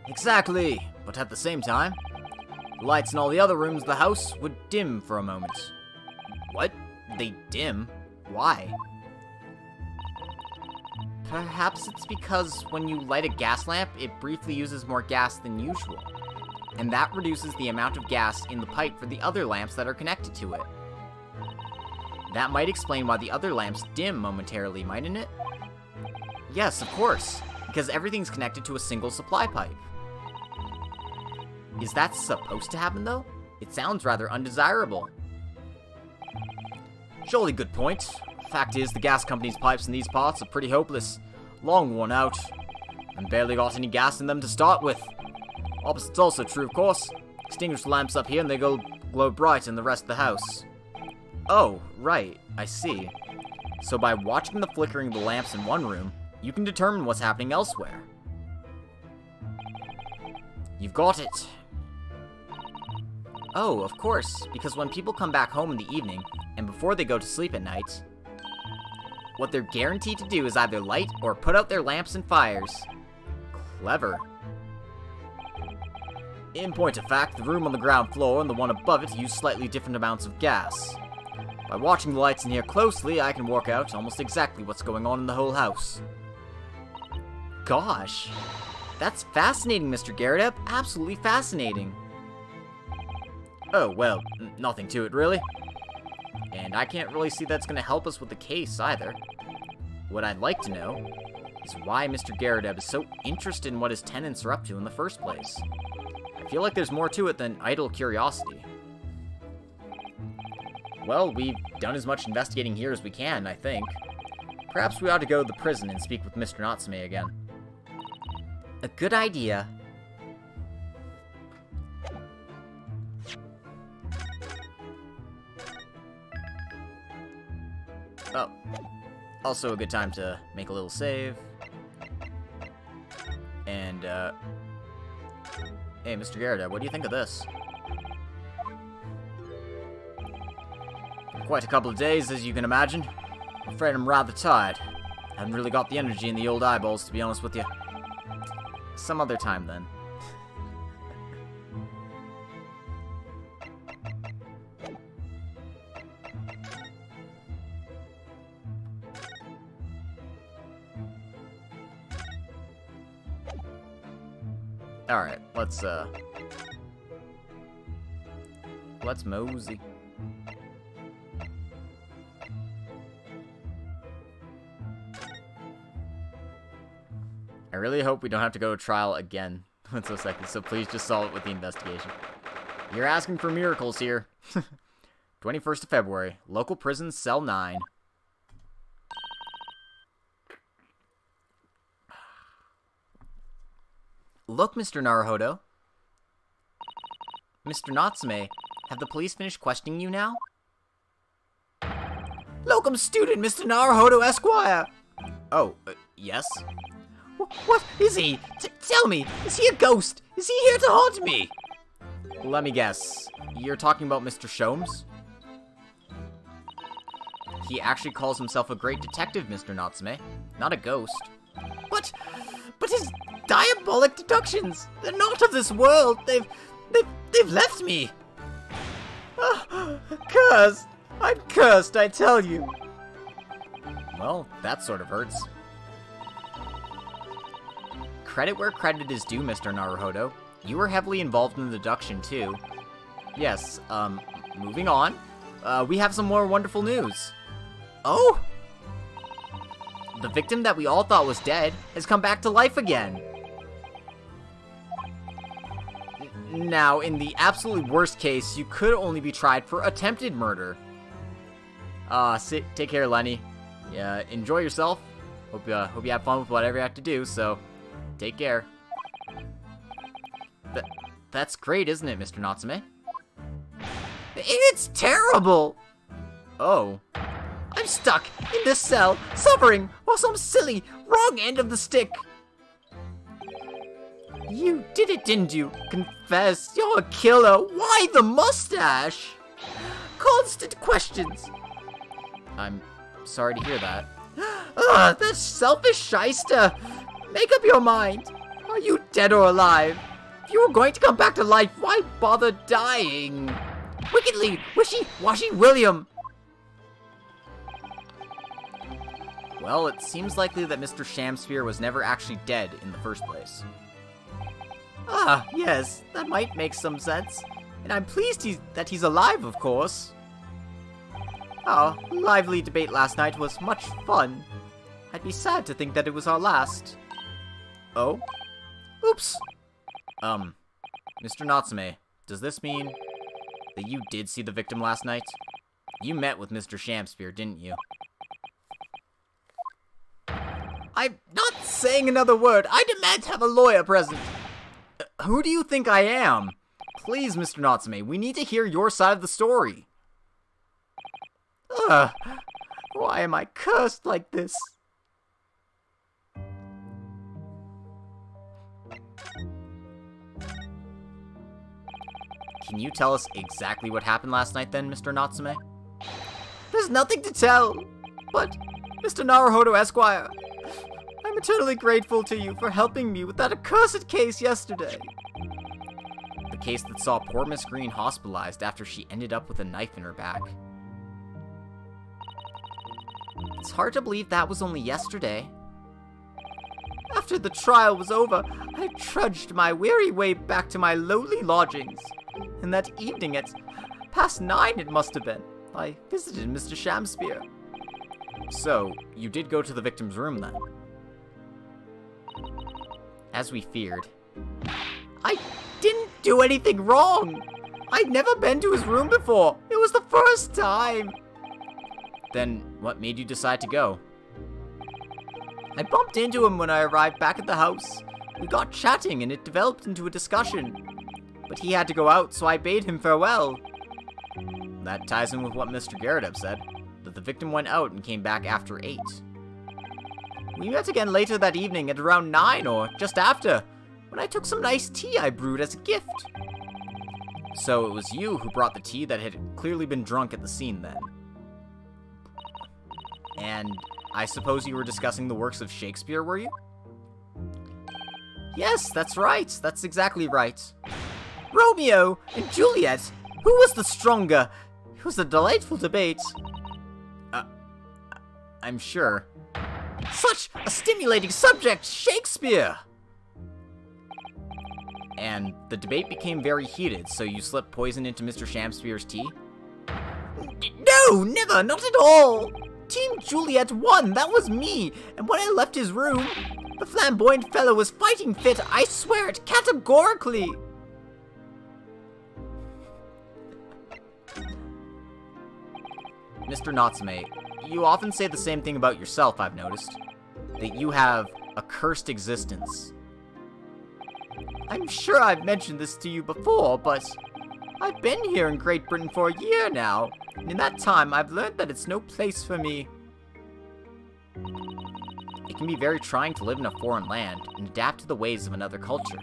Exactly, but at the same time, the lights in all the other rooms of the house would dim for a moment. What? They dim? Why? Perhaps it's because when you light a gas lamp, it briefly uses more gas than usual, and that reduces the amount of gas in the pipe for the other lamps that are connected to it. That might explain why the other lamps dim momentarily, mightn't it? Yes, of course, because everything's connected to a single supply pipe. Is that supposed to happen, though? It sounds rather undesirable. Surely good point. Fact is, the gas company's pipes in these parts are pretty hopeless, long worn out, and barely got any gas in them to start with. Opposite's also true, of course. Extinguish the lamps up here and they glow bright in the rest of the house. Oh, right, I see. So by watching the flickering of the lamps in one room, you can determine what's happening elsewhere. You've got it. Oh, of course, because when people come back home in the evening, and before they go to sleep at night, what they're guaranteed to do is either light or put out their lamps and fires. Clever. In point of fact, the room on the ground floor and the one above it use slightly different amounts of gas. By watching the lights in here closely, I can work out almost exactly what's going on in the whole house. Gosh, that's fascinating, Mr. Garrett. Absolutely fascinating. Oh, well, nothing to it, really. And I can't really see that's going to help us with the case, either. What I'd like to know is why Mr. Garrett is so interested in what his tenants are up to in the first place. I feel like there's more to it than idle curiosity. Well, we've done as much investigating here as we can, I think. Perhaps we ought to go to the prison and speak with Mr. Natsume again. A good idea. Oh. Also a good time to make a little save. And, hey, Mr. Garrett, what do you think of this? Quite a couple of days, as you can imagine. I'm afraid I'm rather tired. Haven't really got the energy in the old eyeballs, to be honest with you. Some other time, then. Alright, let's mosey. I really hope we don't have to go to trial again with Soseki, so please just solve it with the investigation. You're asking for miracles here. 21st of February, local prison, cell 9. Look, Mr. Naruhodo. Mr. Natsume, have the police finished questioning you now? Locum student, Mr. Naruhodo Esquire! Oh, yes? What is he? Tell me, is he a ghost? Is he here to haunt me? Let me guess. You're talking about Mr. Sholmes? He actually calls himself a great detective, Mr. Natsume, not a ghost. But his diabolic deductions, they're not of this world. They've left me. Cursed. I'm cursed, I tell you. Well, that sort of hurts. Credit where credit is due, Mr. Naruhodo. You were heavily involved in the deduction, too. Yes, moving on. We have some more wonderful news. Oh? The victim that we all thought was dead has come back to life again. Now, in the absolutely worst case, you could only be tried for attempted murder. Take care, Lenny. Yeah, enjoy yourself. Hope you have fun with whatever you have to do, so take care. That's great, isn't it, Mr. Natsume? It's terrible! Oh. I'm stuck in this cell, suffering while some silly, wrong end of the stick. You did it, didn't you? Confess, you're a killer. Why the mustache? Constant questions. I'm sorry to hear that. Ugh, that selfish shyster. Make up your mind. Are you dead or alive? If you were going to come back to life, why bother dying? Wickedly wishy-washy William. Well, it seems likely that Mr. Shamsphere was never actually dead in the first place. Ah, yes, that might make some sense. And I'm pleased that he's alive, of course. Our lively debate last night was much fun. I'd be sad to think that it was our last. Oh? Oops. Mr. Natsume, does this mean that you did see the victim last night? You met with Mr. Shamsphere, didn't you? I'm not saying another word. I demand to have a lawyer present. Who do you think I am? Please, Mr. Natsume, we need to hear your side of the story. Ugh. Why am I cursed like this? Can you tell us exactly what happened last night then, Mr. Natsume? There's nothing to tell. But, Mr. Naruhodo Esquire, I'm eternally grateful to you for helping me with that accursed case yesterday. The case that saw poor Miss Green hospitalized after she ended up with a knife in her back. It's hard to believe that was only yesterday. After the trial was over, I trudged my weary way back to my lowly lodgings. And that evening at past 9 it must have been, I visited Mr. Shamsphere. So, you did go to the victim's room then? As we feared. I didn't do anything wrong! I'd never been to his room before. It was the first time. Then, what made you decide to go? I bumped into him when I arrived back at the house. We got chatting and it developed into a discussion. But he had to go out, so I bade him farewell. That ties in with what Mr. Garrett said, that the victim went out and came back after 8. We met again later that evening at around 9 or just after, when I took some nice tea I brewed as a gift. So it was you who brought the tea that had clearly been drunk at the scene then. And I suppose you were discussing the works of Shakespeare, were you? Yes, that's right. That's exactly right. Romeo and Juliet. Who was the stronger? It was a delightful debate. I'm sure. Such a stimulating subject, Shakespeare! And the debate became very heated, so you slipped poison into Mr. Shamsphere's tea? No, never, not at all! Team Juliet won, that was me, and when I left his room, the flamboyant fellow was fighting fit, I swear it, categorically! Mr. Natsume, you often say the same thing about yourself, I've noticed. That you have a cursed existence. I'm sure I've mentioned this to you before, but I've been here in Great Britain for a year now, and in that time I've learned that it's no place for me. It can be very trying to live in a foreign land and adapt to the ways of another culture.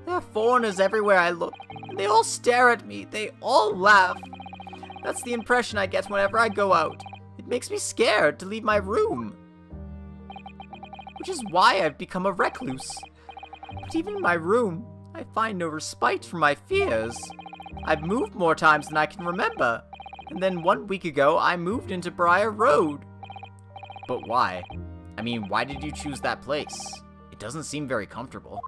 There are foreigners everywhere I look, and they all stare at me, they all laugh. That's the impression I get whenever I go out. It makes me scared to leave my room. Which is why I've become a recluse. But even in my room, I find no respite from my fears. I've moved more times than I can remember. And then 1 week ago, I moved into Briar Road. But why? I mean, why did you choose that place? It doesn't seem very comfortable.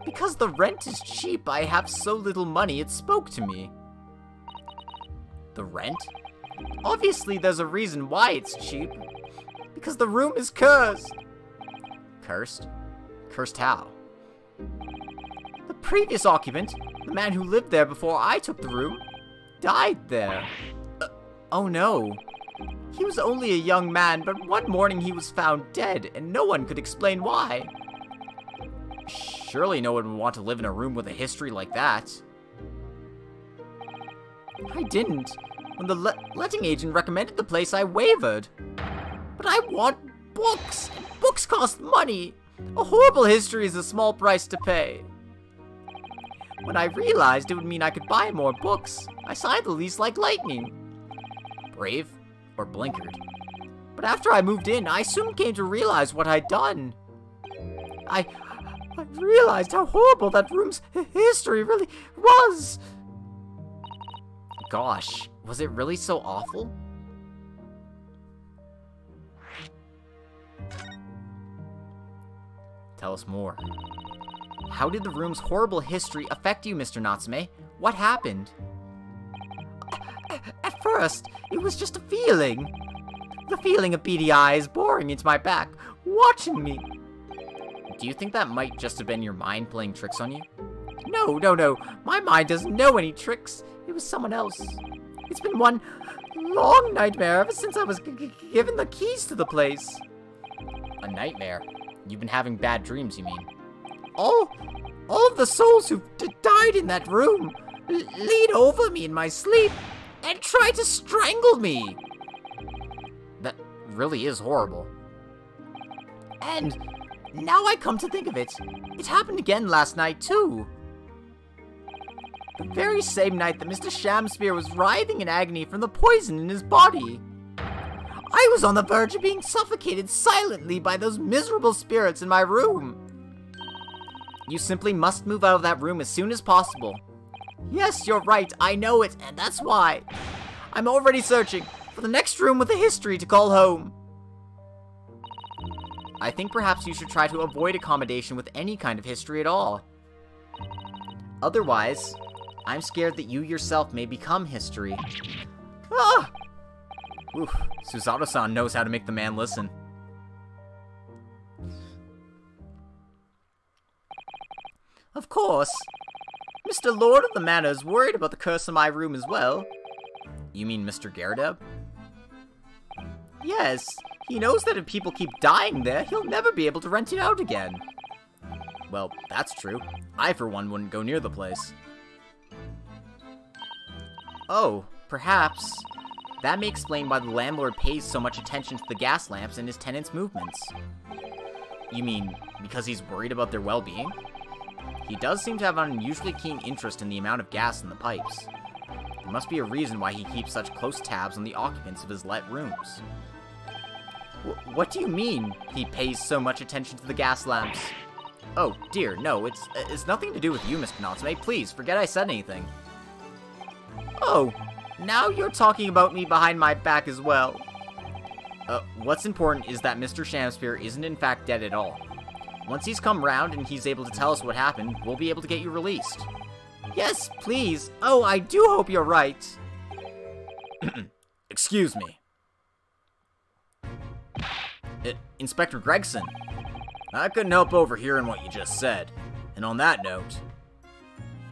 Because the rent is cheap, I have so little money, it spoke to me. The rent? Obviously, there's a reason why it's cheap. Because the room is cursed. Cursed? Cursed how? The previous occupant, the man who lived there before I took the room, died there. Oh no. He was only a young man, but one morning he was found dead, and no one could explain why. Surely no one would want to live in a room with a history like that. I didn't. When the letting agent recommended the place, I wavered. But I want books, and books cost money. A horrible history is a small price to pay. When I realized it would mean I could buy more books, I signed the lease like lightning. Brave or blinkered? But after I moved in, I soon came to realize what I'd done. I realized how horrible that room's history really was. Gosh, was it really so awful? Tell us more. How did the room's horrible history affect you, Mr. Natsume? What happened? At first, it was just a feeling. The feeling of beady eyes boring into my back, watching me. Do you think that might just have been your mind playing tricks on you? No. My mind doesn't know any tricks. It was someone else. It's been one long nightmare ever since I was given the keys to the place. A nightmare? You've been having bad dreams, you mean? All of the souls who died in that room lean over me in my sleep and try to strangle me. That really is horrible. And now I come to think of it, it happened again last night too. The very same night that Mr. Shamspear was writhing in agony from the poison in his body. I was on the verge of being suffocated silently by those miserable spirits in my room. You simply must move out of that room as soon as possible. Yes, you're right, I know it, and that's why. I'm already searching for the next room with a history to call home. I think perhaps you should try to avoid accommodation with any kind of history at all. Otherwise, I'm scared that you yourself may become history. Ah! Oof, Susato-san knows how to make the man listen. Of course. Mr. Lord of the Manor is worried about the curse in my room as well. You mean Mr. Garadeb? Yes, he knows that if people keep dying there, he'll never be able to rent it out again. Well, that's true. I, for one, wouldn't go near the place. Oh, perhaps that may explain why the landlord pays so much attention to the gas lamps and his tenants' movements. You mean, because he's worried about their well-being? He does seem to have an unusually keen interest in the amount of gas in the pipes. There must be a reason why he keeps such close tabs on the occupants of his let rooms. What do you mean, he pays so much attention to the gas lamps? Oh, dear, no, it's nothing to do with you, Mr. Natsume. Please, forget I said anything. Oh, now you're talking about me behind my back as well. What's important is that Mr. Shamspear isn't in fact dead at all. Once he's come round and he's able to tell us what happened, we'll be able to get you released. Yes, please. Oh, I do hope you're right. Excuse me. Inspector Gregson, I couldn't help overhearing what you just said. And on that note,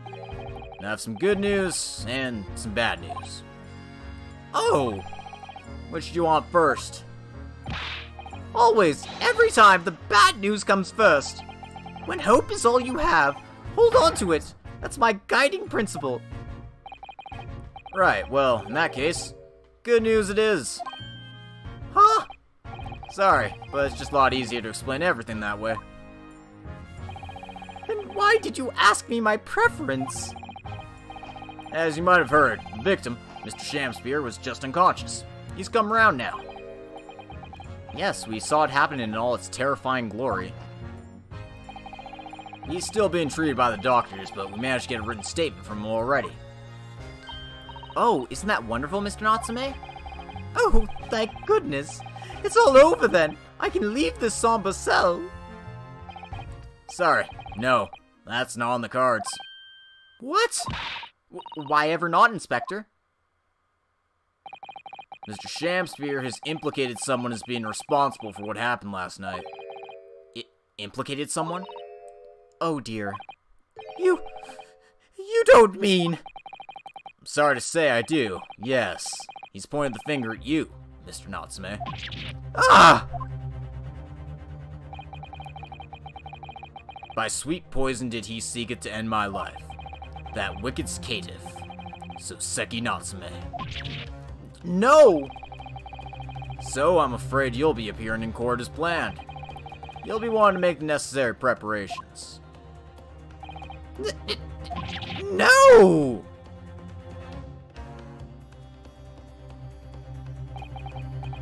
I have some good news and some bad news. Oh! Which do you want first? Always, every time, the bad news comes first. When hope is all you have, hold on to it. That's my guiding principle. Right, well, in that case, good news it is. Huh? Sorry, but it's just a lot easier to explain everything that way. Then why did you ask me my preference? As you might have heard, the victim, Mr. Shamspear, was just unconscious. He's come around now. Yes, we saw it happen in all its terrifying glory. He's still being treated by the doctors, but we managed to get a written statement from him already. Oh, isn't that wonderful, Mr. Natsume? Oh, thank goodness. It's all over then. I can leave this somber cell. Sorry, no, that's not on the cards. What? Why ever not, Inspector? Mr. Shamspear has implicated someone as being responsible for what happened last night. Implicated someone? Oh dear. You don't mean... I'm sorry to say I do, yes. He's pointed the finger at you, Mr. Natsume. Ah! By sweet poison did he seek it to end my life. That wicked caitiff, Soseki Natsume. No! So I'm afraid you'll be appearing in court as planned. You'll be wanting to make the necessary preparations. No!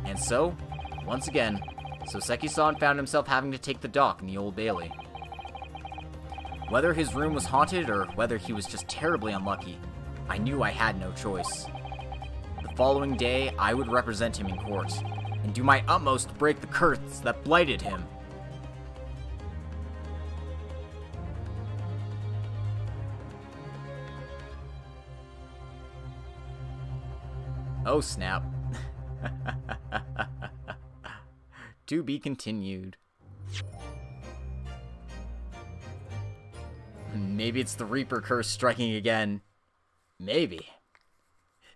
And so, once again, Soseki-san found himself having to take the dock in the Old Bailey. Whether his room was haunted or whether he was just terribly unlucky, I knew I had no choice. The following day, I would represent him in court, and do my utmost to break the curse that blighted him. Oh snap. To be continued. Maybe it's the Reaper curse striking again. Maybe.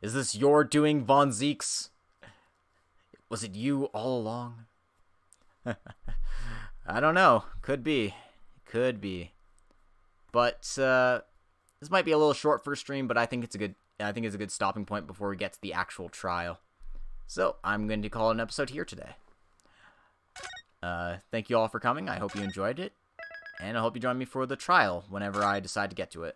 Is this your doing, Von Zeeks? Was it you all along? I don't know. Could be. Could be. But this might be a little short for a stream, but I think it's a good stopping point before we get to the actual trial. So I'm going to call it an episode here today. Thank you all for coming. I hope you enjoyed it, and I hope you join me for the trial whenever I decide to get to it.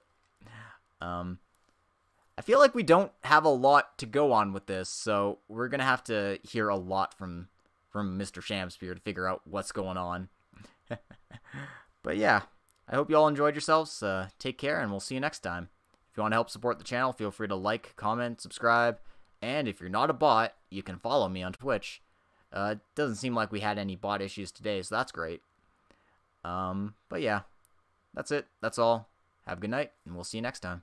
I feel like we don't have a lot to go on with this, so we're gonna have to hear a lot from Mr. Shamspear to figure out what's going on. But yeah, I hope you all enjoyed yourselves. Take care, and we'll see you next time. If you want to help support the channel, feel free to like, comment, subscribe, and if you're not a bot, you can follow me on Twitch. It doesn't seem like we had any bot issues today, so that's great. But yeah, that's it. That's all. Have a good night, and we'll see you next time.